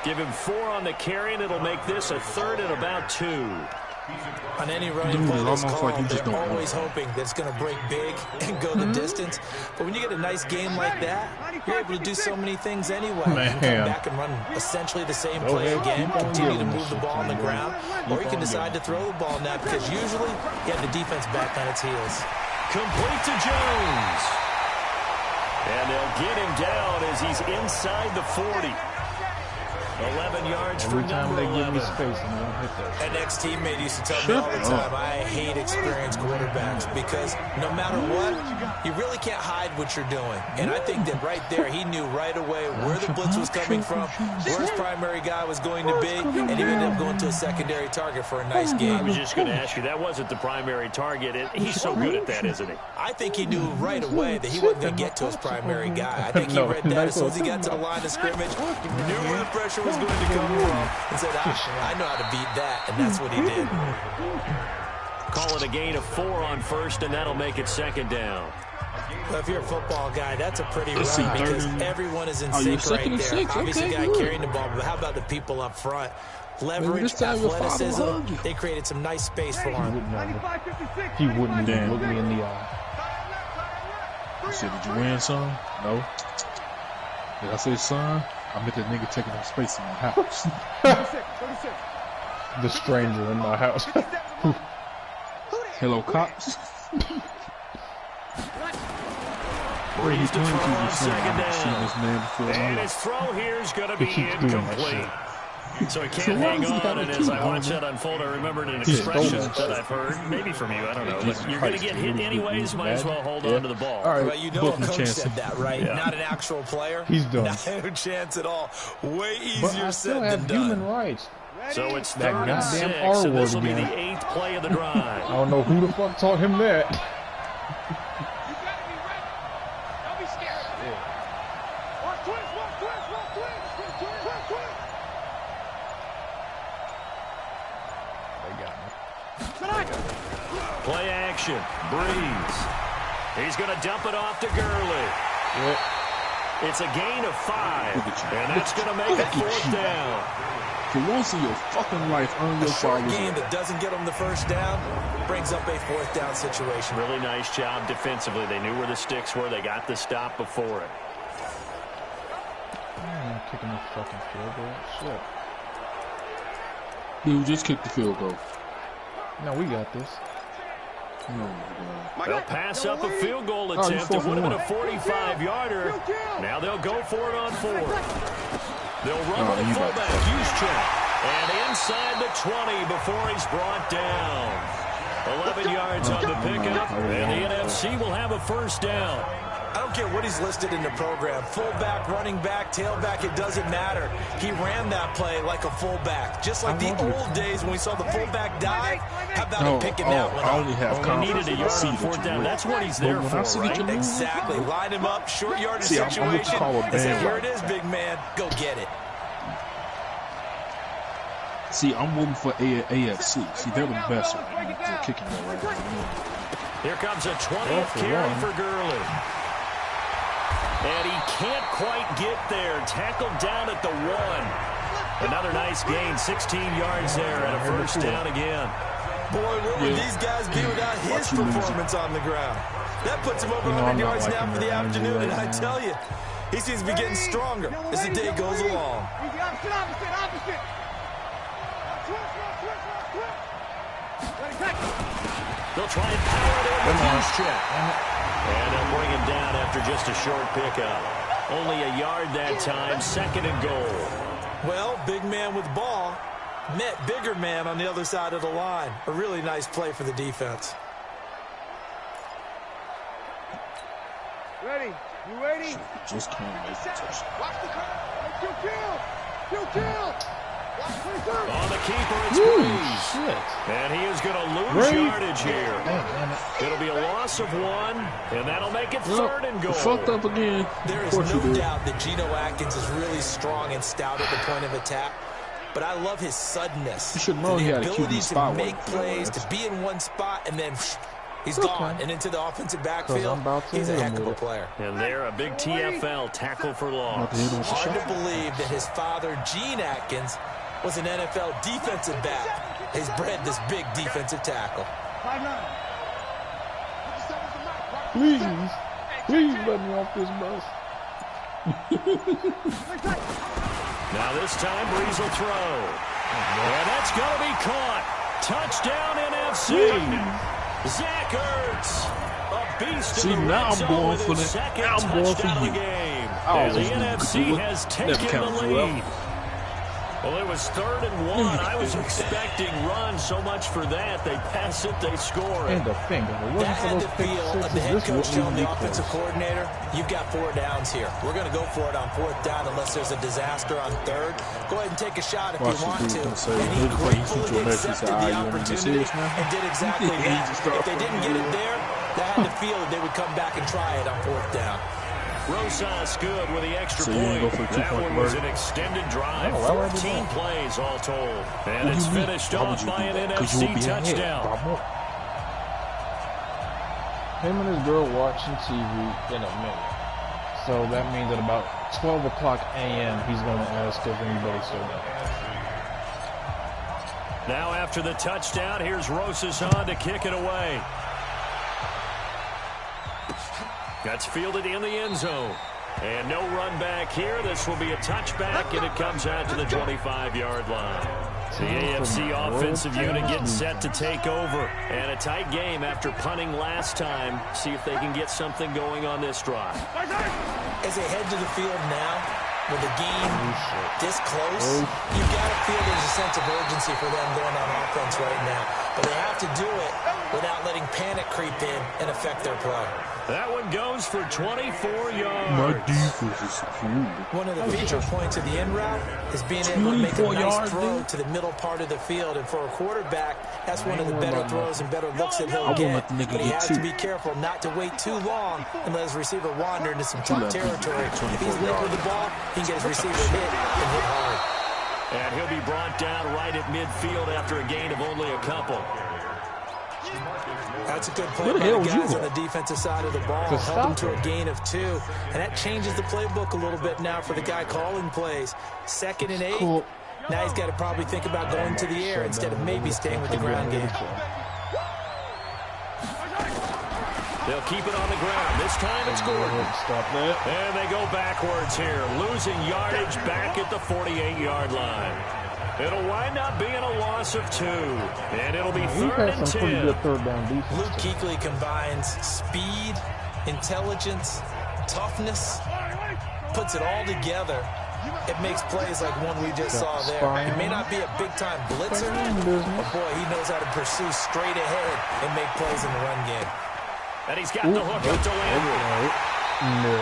Give him 4 on the carry, and it'll make this a 3rd and about 2. On any running play that's called, they're always hoping that it's going to break big and go the distance. But when you get a nice game like that, you're able to do so many things anyway. You can come back and run essentially the same play again, continue to move the ball on the ground, or you can decide to throw the ball now because usually you have the defense back on its heels. Complete to Jones. And they'll get him down as he's inside the 40. 11 yards for number 11. Give me space and they don't hit that. An ex-teammate used to tell me all the time, I hate experienced quarterbacks because no matter what, you really can't hide what you're doing. And I think that right there, he knew right away where the blitz was coming from, where his primary guy was going to be, and he ended up going to a secondary target for a nice game. I was just going to ask you, that wasn't the primary target. He's so good at that, isn't he? I think he knew right away that he wasn't going to get to his primary guy. I think he read that as soon as he got to the line of scrimmage, knew where the pressure was going to come from, and said, I know how to beat that, and that's what he did. Call it a gain of 4 on 1st, and that'll make it 2nd down. Well, if you're a football guy, that's a pretty run because everyone is in sync right there. Obviously, the guy carrying the ball, but how about the people up front? Leverage, athleticism, they created some nice space for him. He wouldn't even look me in the eye. You said, did you win, son? No. Did I say, son? I meant that nigga taking up space in my house. The stranger in my house. Hello, cops. Breeze to throw on 2nd down. And his throw here is going to be incomplete. So he can't hang on, and as I watch that unfold, I remembered an expression that I've heard, maybe from you, I don't know. But you're going to get hit anyways, might as well hold on to the ball. All right, but you know a coach said that, right? Yeah. Not an actual player. He's done. No chance at all. Way but easier I still said have than human done. rights. So it's That 3rd and 6, goddamn R and this will word be the again. 8th play of the drive. I don't know who the fuck taught him that. Play action. Breeze. He's going to dump it off to Gurley. Yep. It's a gain of 5, and that's going to make it 4th down. For once in your fucking life, earn your short game that doesn't get them the 1st down brings up a 4th down situation. Really nice job defensively. They knew where the sticks were. They got the stop before it. I'm kicking the fucking field goal. Shit. He just kicked the field goal. No, we got this. They'll pass up a field goal attempt. It would have been a 45-yarder. Now they'll go for it on 4th. They'll run with the fullback, Juszczyk. And inside the 20 before he's brought down. 11 yards on the pickup, and the NFC will have a 1st down. I don't care what he's listed in the program. Fullback, running back, tailback, it doesn't matter. He ran that play like a fullback. Just like the old days when we saw the fullback dive. How about him picking that one up? I only have he needed a yard on 4th down. That's what he's there for, right? Exactly. Line him up, short yardage situation. And say, here it is, big man. Go get it. See, I'm rooting for AFC. See, they're the best right now. They're kicking that right now. Here comes a 20th carry for Gurley. And he can't quite get there. Tackled down at the 1. Another nice gain, 16 yards there, and a 1st down again. Boy, what would these guys be without his performance on the ground? That puts him over 100 yards now for the afternoon, and I tell you, he seems to be getting stronger as the day goes along. Opposite. They'll try and power it in with Juszczyk. And they'll bring him down after just a short pickup. Only a yard that time, 2nd and goal. Well, big man with ball met bigger man on the other side of the line. A really nice play for the defense. Ready? You ready? Just can't make the touchdown. Watch the curve. Kill. On the keeper, it's Breeze. And he is going to lose yardage here. It'll be a loss of 1, and that'll make it 3rd and goal. Fucked up again. There is no doubt that Geno Atkins is really strong and stout at the point of attack. But I love his suddenness. You should know he had a QB spot. To make plays, to be in one spot, and then he's gone and into the offensive backfield. He's a heck of a player. And there, a big TFL tackle for loss. Hard to believe that his father, Gene Atkins, was an NFL defensive back. He's bred this big defensive tackle. Please let me off this bus. Now this time, Breeze will throw. And that's going to be caught. Touchdown, NFC. Zach Ertz, a beast in the red zone with his second touchdown of the game. And the NFC has taken the lead. Well, it was 3rd and 1. I was expecting run so much for that. They pass it, they score it. And the thing, that had the feel of the head coach telling the offensive coordinator, you've got 4 downs here. We're going to go for it on 4th down unless there's a disaster on 3rd. Go ahead and take a shot if you want to. And he gratefully accepted the opportunity and did exactly that. If they didn't get it there, that had the feel that they would come back and try it on 4th down. Rosas good with the extra point. That one was an extended drive. 14 plays all told. And it's finished off by an NFC touchdown. Him and his girl watching TV in a minute. So that means at about 12 o'clock a.m. he's going to ask if anybody's still there. Now after the touchdown, here's Rosas on to kick it away. That's fielded in the end zone. And no run back here. This will be a touchback, and it comes out to the 25-yard line. The AFC offensive unit getting set to take over. And a tight game after punting last time. See if they can get something going on this drive. As they head to the field now, with the game this close, you've got to feel there's a sense of urgency for them going on offense right now. But they have to do it without letting panic creep in and affect their play. That one goes for 24 yards. My defense is secure. One of the feature points of the end route is being able to make a nice throw to the middle part of the field. And for a quarterback, that's one of the better throws and better looks that he'll get. But he has to be careful not to wait too long and let his receiver wander into some tough territory. If he's late with the ball, he can get his receiver hit and hit hard. And he'll be brought down right at midfield after a gain of only a couple. That's a good play by the guys on the defensive side of the ball. Held him to a gain of 2. And that changes the playbook a little bit now for the guy calling plays. 2nd and 8. Cool. Now he's got to probably think about going to the air instead of maybe staying with the ground game. They'll keep it on the ground. This time it's Gordon. And they go backwards here, losing yardage back at the 48-yard line. It'll wind up being a loss of 2, and it'll be 3rd and 10. Luke Kuechly combines speed, intelligence, toughness, puts it all together. It makes plays like one we just saw there. It may not be a big-time blitzer, but boy, he knows how to pursue straight ahead and make plays in the run game. And he's got the hook up to Landry. No.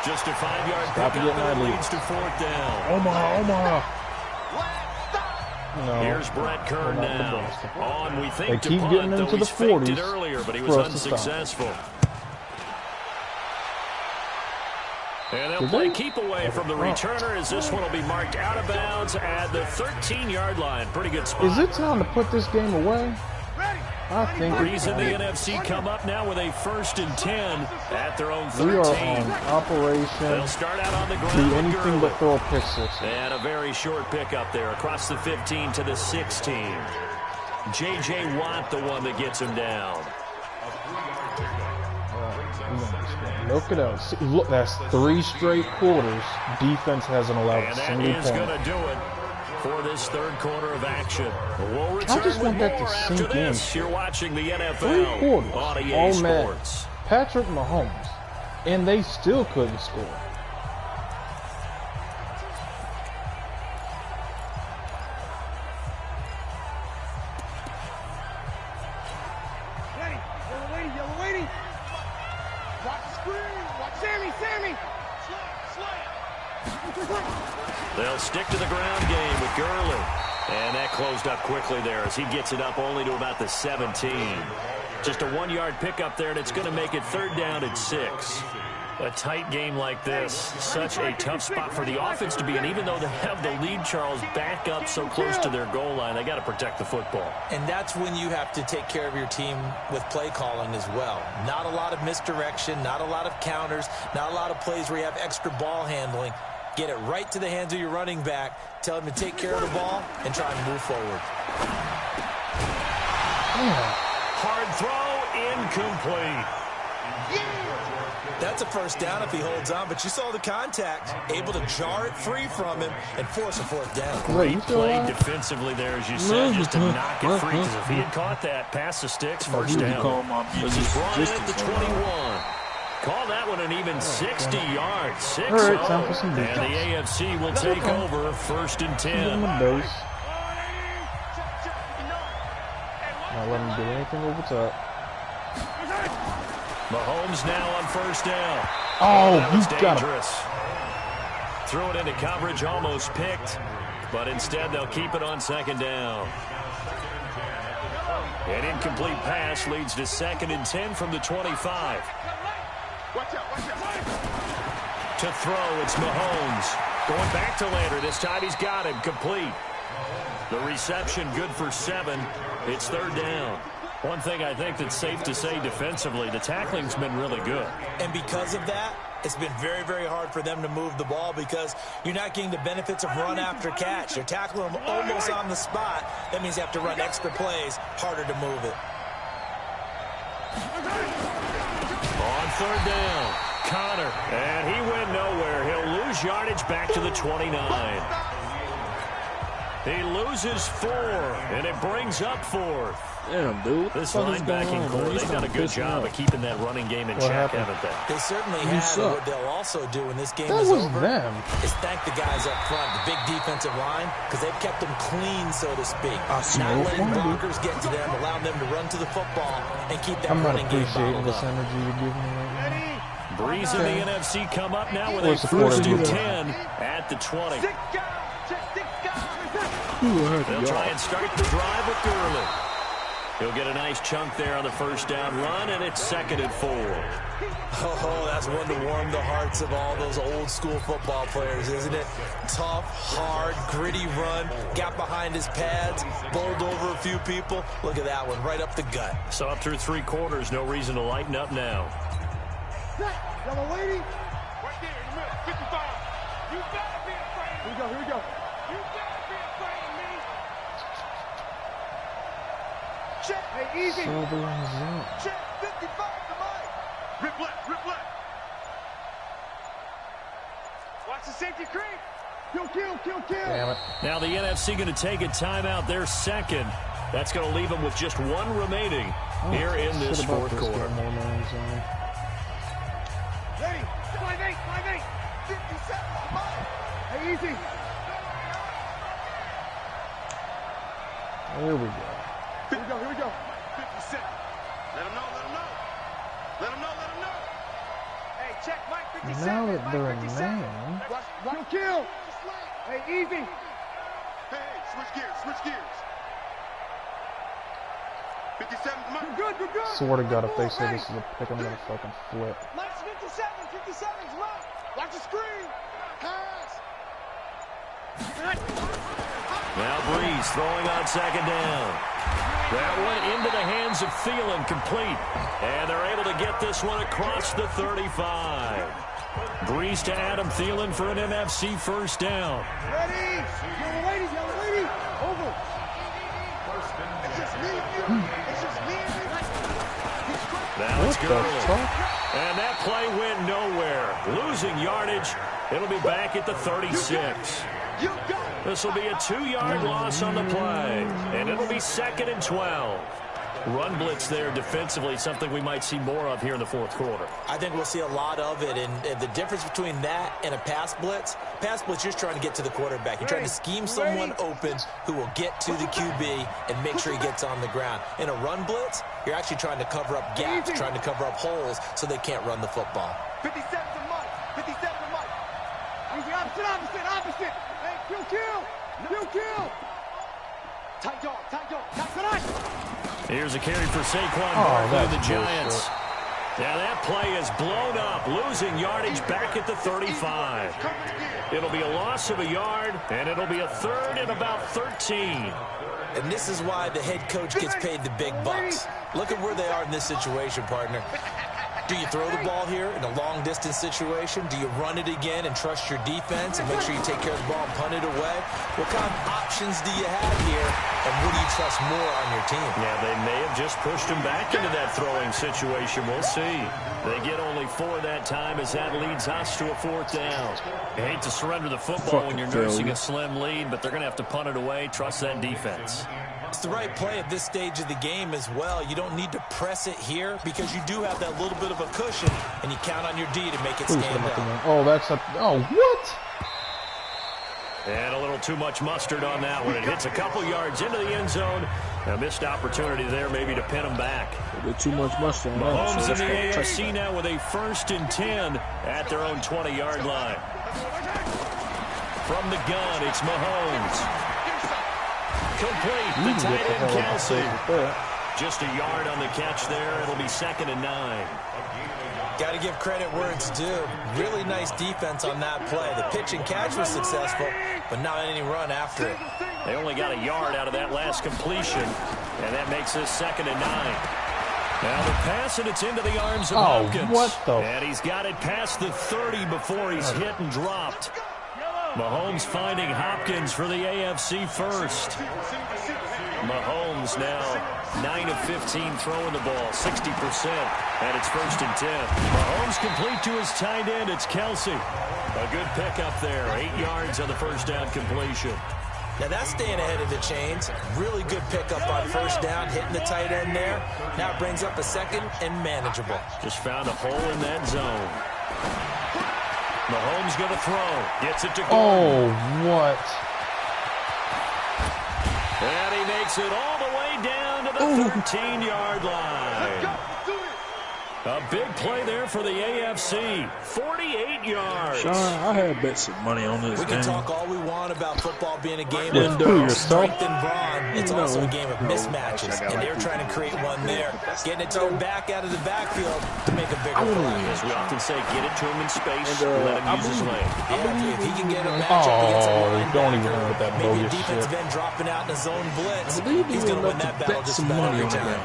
Just a 5-yard pickup, and it leads to 4th down. Omaha. No. Here's Brett Kern now. On, we think, they keep to punt, getting into the 40s it earlier, but he was unsuccessful. And they'll play keep away from the returner as this one will be marked out of bounds at the 13-yard line. Pretty good spot. Is it time to put this game away? I think Breeze and the NFC come up now with a 1st and 10 at their own 13. We are on operation. They'll start out on the ground. Do anything but throw a pick 6. And a very short pickup there across the 15 to the 16. J.J. Watt, the one that gets him down. Look it out. See, look, that's 3 straight quarters. Defense hasn't allowed a single point. And that is going to do it for this 3rd quarter of action. We'll return I just want that to after sink this. in. You're watching the 3 NFL quarters, on EA all Sports. Madden. Patrick Mahomes, and they still couldn't score. Yellow lady. Watch the screen. Watch Sammy. Slant. They'll stick to the ground game with Gurley. closed up quickly there as he gets it up only to about the 17. Just a 1-yard pickup there, and it's going to make it 3rd down and 6. A tight game like this, such a tough spot for the offense to be in. Even though they have the lead, Charles, back up so close to their goal line, they got to protect the football. And that's when you have to take care of your team with play calling as well. Not a lot of misdirection, not a lot of counters, not a lot of plays where you have extra ball handling. Get it right to the hands of your running back, tell him to take care of the ball, and try and move forward. Hard throw, incomplete. That's a first down if he holds on, but you saw the contact, able to jar it free from him and force a 4th down. Great play defensively there, as you said, just to knock it free, because if he had caught that, pass the sticks, first down. This is brought in at the 21. Call that one an even 60 yards. 6-0. And the AFC will take over 1st and 10. Not let him do anything over top. Mahomes now on 1st down. Oh, that was you got dangerous. Threw it into coverage, almost picked, but instead they'll keep it on 2nd down. An incomplete pass leads to 2nd and 10 from the 25. To throw, it's Mahomes. Going back to Landry. This time he's got him complete. The reception good for 7. It's 3rd down. One thing I think that's safe to say defensively, the tackling's been really good. And because of that, it's been very, very hard for them to move the ball because you're not getting the benefits of run after catch. You're tackling them almost on the spot. That means you have to run extra plays, harder to move it. On 3rd down, Connor, and he went nowhere. He'll lose yardage back to the 29. He loses 4, and it brings up 4th. Damn, dude. This linebacking core, they've done a good job of keeping that running game in check, haven't they? They certainly have. What they'll also do when this game is over is thank the guys up front, the big defensive line, because they've kept them clean, so to speak. Not letting blockers get to them, allowing them to run to the football and keep that running game bottled up. Energy you're giving me right now. Breeze in the NFC come up now with a 1st and 10 at the 20. They'll try and start the drive with Gurley. He'll get a nice chunk there on the 1st down run, and it's 2nd and 4. Oh, that's one to warm the hearts of all those old school football players, isn't it? Tough, hard, gritty run, got behind his pads, bowled over a few people. Look at that one, right up the gut. So up through 3 quarters, no reason to lighten up now. Yellow lady. Right there in the middle, 55. You better be afraid. Here we go, here we go. You better be afraid of me. Check. Hey, easy. Check, 55 to Mike. Rip left, rip left. Watch the safety creep. Kill. Damn it. Now the NFC going to take a timeout. They're 2nd. That's going to leave them with just 1 remaining here in this 4th quarter. Ready, 5-8, 57 to Mike. Hey, easy. Here we go. Here we go. 57. Let him know. Hey, check Mike, 57. Now that they're in man. Kill. Hey, easy. Hey, switch gears. 57 to Mike. Good. Swear to God, if they say this is a pick, I'm gonna fucking flip. Mike's 57's Mike. Watch the screen. Pass. Now Breeze throwing on 2nd down. That one into the hands of Thielen, complete. And they're able to get this one across the 35. Breeze to Adam Thielen for an NFC 1st down. Ready. Yellow lady. Over. It's just me and you. Now it's Gurley. And that play went nowhere. Losing yardage. It'll be back at the 36. This will be a 2-yard loss on the play. And it'll be 2nd and 12. Run blitz there defensively, something we might see more of here in the 4th quarter. I think we'll see a lot of it, and the difference between that and a pass blitz, you're just trying to get to the quarterback. You're trying to scheme someone open who will get to the QB and make sure he gets on the ground. In a run blitz, you're actually trying to cover up gaps, trying to cover up holes so they can't run the football. 57 to Mike. Easy, opposite. Hey, kill. Here's a carry for Saquon Barkley of the Giants. Now that play is blown up, losing yardage back at the 35. It'll be a loss of a yard, and it'll be a third and about 13. And this is why the head coach gets paid the big bucks. Look at where they are in this situation, partner. Do you throw the ball here in a long-distance situation? Do you run it again and trust your defense and make sure you take care of the ball and punt it away? What kind of options do you have here, and what do you trust more on your team? Yeah, they may have just pushed him back into that throwing situation. We'll see. They get only 4 that time as that leads us to a 4th down. You hate to surrender the football when you're nursing a slim lead, but they're going to have to punt it away. Trust that defense. It's the right play at this stage of the game as well. You don't need to press it here because you do have that little bit of a cushion, and you count on your D to make it stand up. Oh, that's a... Oh, what? And a little too much mustard on that one. It hits a couple yards into the end zone. A missed opportunity there maybe to pin them back. A bit too much mustard on that. Mahomes in the AFC now with a 1st and 10 at their own 20-yard line. From the gun, it's Mahomes. Complete. The tight end, Kelsey. Just a yard on the catch there. It'll be 2nd and 9. Got to give credit where it's due. Really nice defense on that play. The pitch and catch was successful, but not any run after it. They only got a yard out of that last completion, and that makes this 2nd and 9. Now the pass, and it's into the arms of Hopkins. What the? And he's got it past the 30 before he's hit and dropped. Mahomes finding Hopkins for the AFC first. Mahomes now 9 of 15 throwing the ball, 60%, and it's 1st and 10. Mahomes complete to his tight end. It's Kelsey. A good pickup there, 8 yards on the 1st down completion. Now that's staying ahead of the chains. Really good pickup on 1st down, hitting the tight end there. Now it brings up a 2nd and manageable. Just found a hole in that zone. Mahomes going to throw. Gets it to Gordon. Oh, what? And he makes it all the way down to the 13-yard line. A big play there for the AFC. 48 yards. Sean, I had bet some money on this game. We can talk all we want about football being a game of strength and brawn. It's also a game of mismatches, and they're trying to create one there. Getting it to their back out of the backfield to make a bigger play. As we often say, get it to him in space and let him use his leg. Yeah, if he can get a matchup against a linebacker, don't even know what that maybe a defensive end dropping out in a zone blitz, he's going to win that battle just about every time.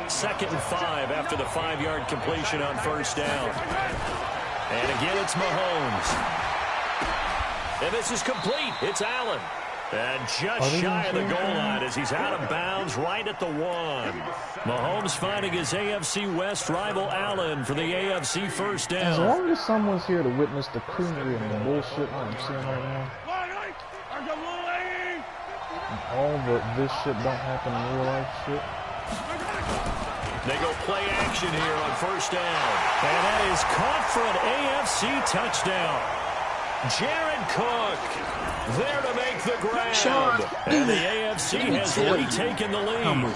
2nd and 5 after the 5-yard completion on 1st down. And again, it's Mahomes. And this is complete. It's Allen. And just shy of the goal line as he's out of bounds right at the 1. Mahomes finding his AFC West rival Allen for the AFC 1st down. As long as someone's here to witness the coonery and the bullshit I'm seeing right now. And all this shit don't happen in real life shit. They go play action here on 1st down. And that is caught for an AFC touchdown. Jared Cook there to make the grab. And the AFC has retaken the lead.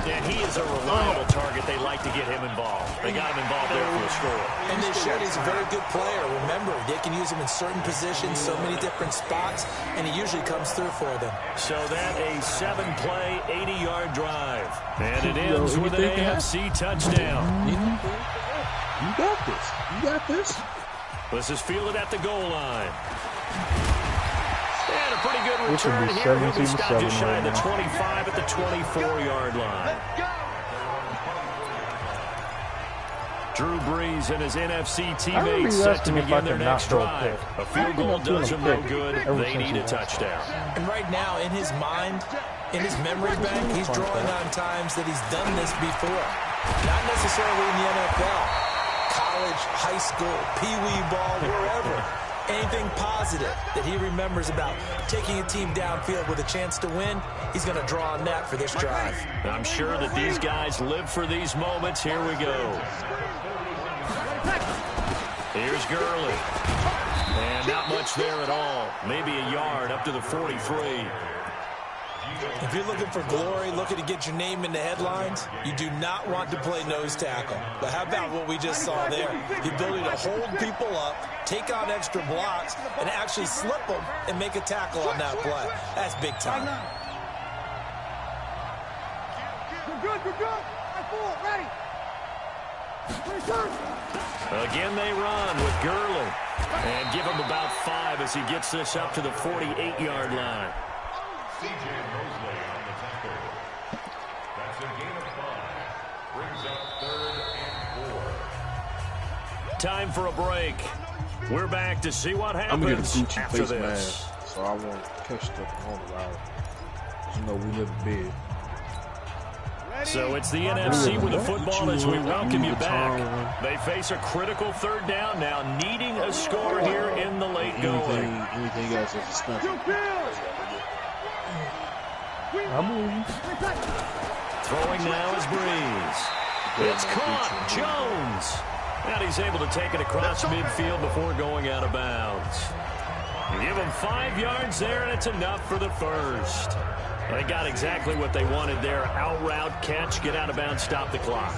And he is a reliable target. They like to get him involved. They got him involved there for a score. And they showed he's a very good player. Remember, they can use him in certain positions, so many different spots, and he usually comes through for them. So that a 7-play, 80-yard drive. And it ends with an AFC touchdown. You got this. You got this. This is fielded at the goal line. And a pretty good return here. He'll be stopped just shy of the 25 at the 24-yard line. Drew Brees and his NFC teammates set to begin their next drive. A field goal does them no good. They need a touchdown. And right now, in his mind, in his memory bank, he's drawing on times that he's done this before. Not necessarily in the NFL. College, high school, pee-wee ball, wherever. Anything positive that he remembers about taking a team downfield with a chance to win, he's going to draw on that for this drive. I'm sure that these guys live for these moments. Here we go. Here's Gurley. And not much there at all. Maybe a yard up to the 43. If you're looking for glory, looking to get your name in the headlines, you do not want to play nose tackle. But how about what we just saw there? The ability to hold people up, take on extra blocks, and actually slip them and make a tackle on that play. That's big time. You're good, you're good. Right forward, ready. Again, they run with Gurley. And give him about 5 as he gets this up to the 48-yard line. C.J. Mosley on the tackle. That's a gain of 5. Brings up 3rd and 4. Time for a break. We're back to see what I'm gonna happens get a Gucci after face this. mask, so I won't catch stuff on the ride. You know, we live big. So it's the NFC with the football as we welcome you back. They face a critical 3rd down now, needing a score here in the late going. Anything else is expensive. Throwing now is Breeze. It's caught. Jones. And he's able to take it across midfield before going out of bounds. You give them 5 yards there, and it's enough for the first. They got exactly what they wanted there. Out route, catch, get out of bounds, stop the clock.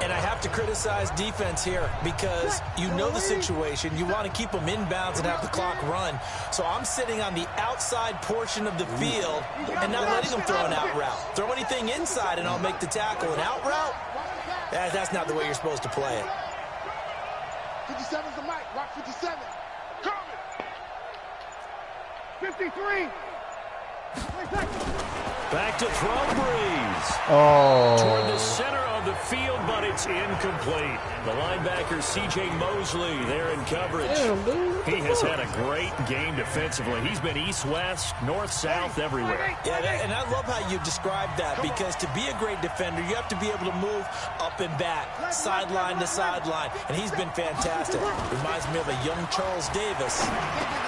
And I have to criticize defense here because you know the situation. You want to keep them inbounds and have the clock run. So I'm sitting on the outside portion of the field and not letting them throw an out route. Throw anything inside and I'll make the tackle. An out route? That's not the way you're supposed to play it. 57's the mic. Rock 57. Coming. 53. Back to throw Breeze. Toward the center of the field, but it's incomplete. The linebacker, C.J. Mosley, there in coverage. He has had a great game defensively. He's been east-west, north-south, everywhere. Yeah, and I love how you described that because to be a great defender, you have to be able to move up and back, sideline to sideline, and he's been fantastic. Reminds me of a young Charles Davis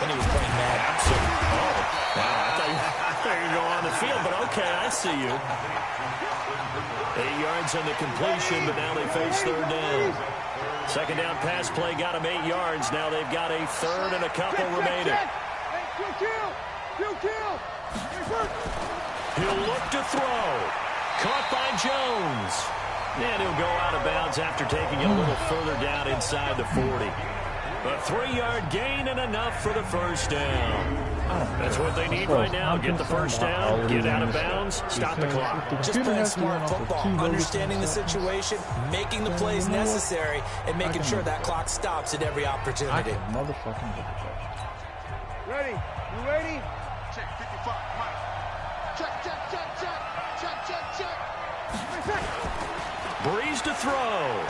when he was playing Madden. Absolutely. Oh, wow. I thought you go on the field, but okay, I see you. 8 yards on the completion, but now they face 3rd down. 2nd down pass play got them 8 yards. Now they've got a 3rd and a couple remaining. He'll look to throw. Caught by Jones. And he'll go out of bounds after taking it a little further down inside the 40. A 3-yard gain and enough for the first down. That's what they need right now. Get the first down, get out of bounds, stop the clock. Just playing smart football, understanding the situation, making the plays necessary, and making sure that clock stops at every opportunity. Motherfucking Ready? You ready? Check 55. Mike. Check, check, check, check. Check, check, check. Breeze to throw.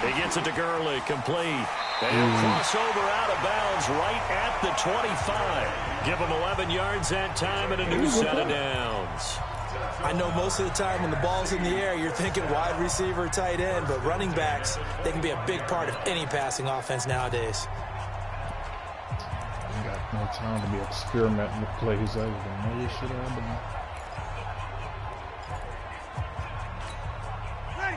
He gets it to Gurley, complete. And he'll cross over out of bounds right at the 25. Give him 11 yards that time and a new set of downs. I know most of the time when the ball's in the air, you're thinking wide receiver, tight end, but running backs, they can be a big part of any passing offense nowadays. You got no time to be experimenting with plays other than know your shit all done.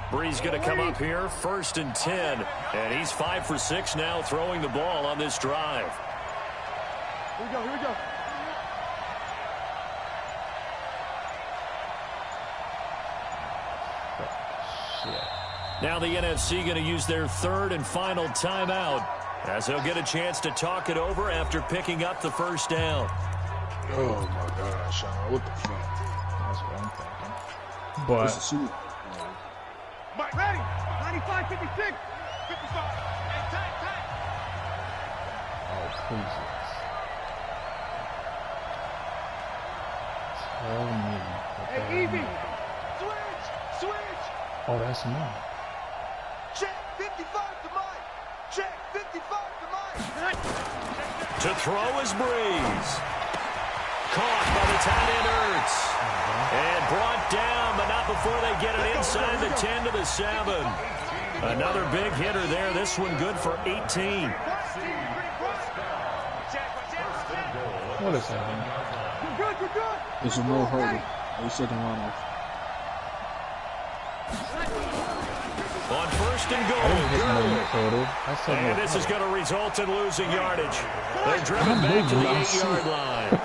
Breeze going to come up here, 1st and 10. And he's 5 for 6 now throwing the ball on this drive. Here we go, here we go. Now the NFC going to use their 3rd and final timeout as they'll get a chance to talk it over after picking up the first down. Oh my gosh, what the fuck? That's what I'm thinking. But Mike, ready? 95, 56, 55. Hey, tight, tight. oh, please. Tell me. Hey, easy. Switch, switch. Oh, that's mine. Check 55 to Mike. Check 55 to Mike. To throw is Breeze. Caught by the tight end Ertz. And brought down, but not before they get it inside the 10 to the 7. Another big hitter there. This one good for 18. What is that? You're good, you're good. It's a no hurdle. They said the runoff. On 1st and goal. And this is going to result in losing yardage. They're driven back to the 8-yard line.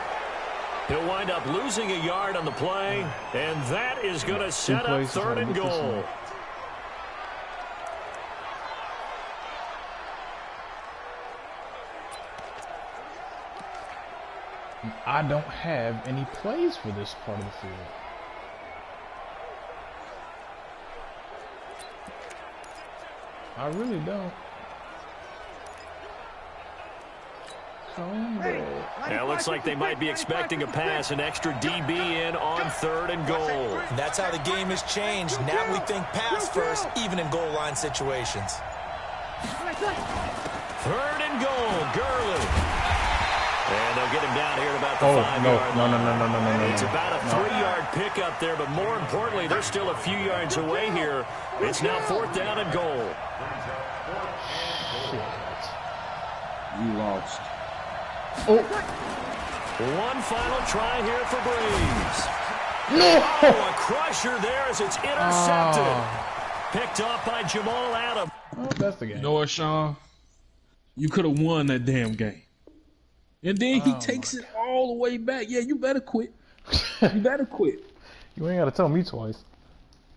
He'll wind up losing a yard on the play, and that is going to set up 3rd and goal. I don't have any plays for this part of the field. I really don't. Now it looks like they might be expecting a pass, an extra DB in on 3rd and goal. That's how the game has changed. Now we think pass first, even in goal line situations. 3rd and goal, Gurley. And they'll get him down here at about the 5-yard line. No. It's about a 3-yard pickup there, but more importantly, they're still a few yards away here. It's now 4th down and goal. You lost. Oh. One final try here for Breeze. No! Oh, a crusher there as it's intercepted. Picked off by Jamal Adams. Oh, that's the game. You know what, Sean? You could have won that damn game. And then he takes it all the way back. Yeah, you better quit. You better quit. You ain't got to tell me twice.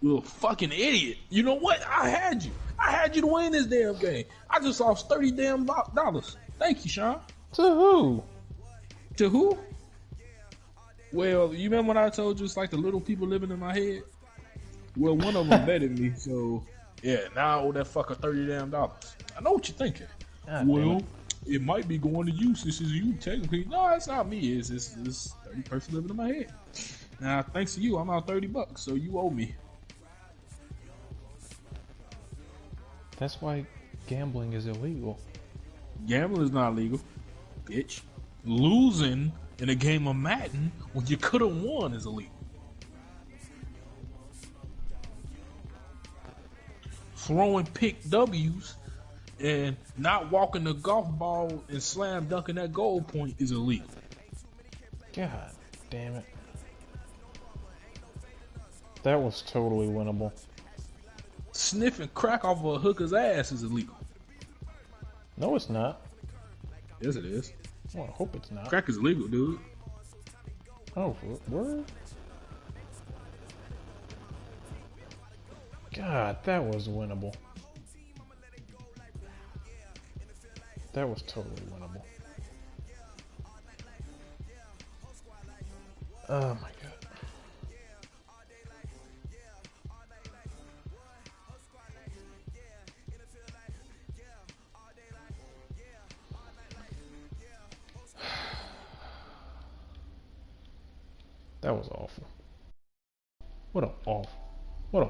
You're a fucking idiot. You know what? I had you. I had you to win this damn game. I just lost $30 damn dollars. Thank you, Sean. To who? To who? Well, you remember when I told you it's like the little people living in my head? Well, one of them betted me, so yeah, now I owe that fucker $30 damn dollars. I know what you're thinking. Well, it might be going to you since it's you technically. No, it's not me. It's this 30 person living in my head. Now, thanks to you, I'm out $30, so you owe me. That's why gambling is illegal. Gambling is not legal, bitch. Losing in a game of Madden when you could have won is illegal. Throwing pick W's and not walking the golf ball and slam dunking that goal point is illegal. God damn it. That was totally winnable. Sniffing crack off of a hooker's ass is illegal. No, it's not. Yes, it is. Well, I hope it's not. Crack is illegal, dude. Oh, word? God, that was winnable. That was totally winnable. Oh my god. That was awful. What an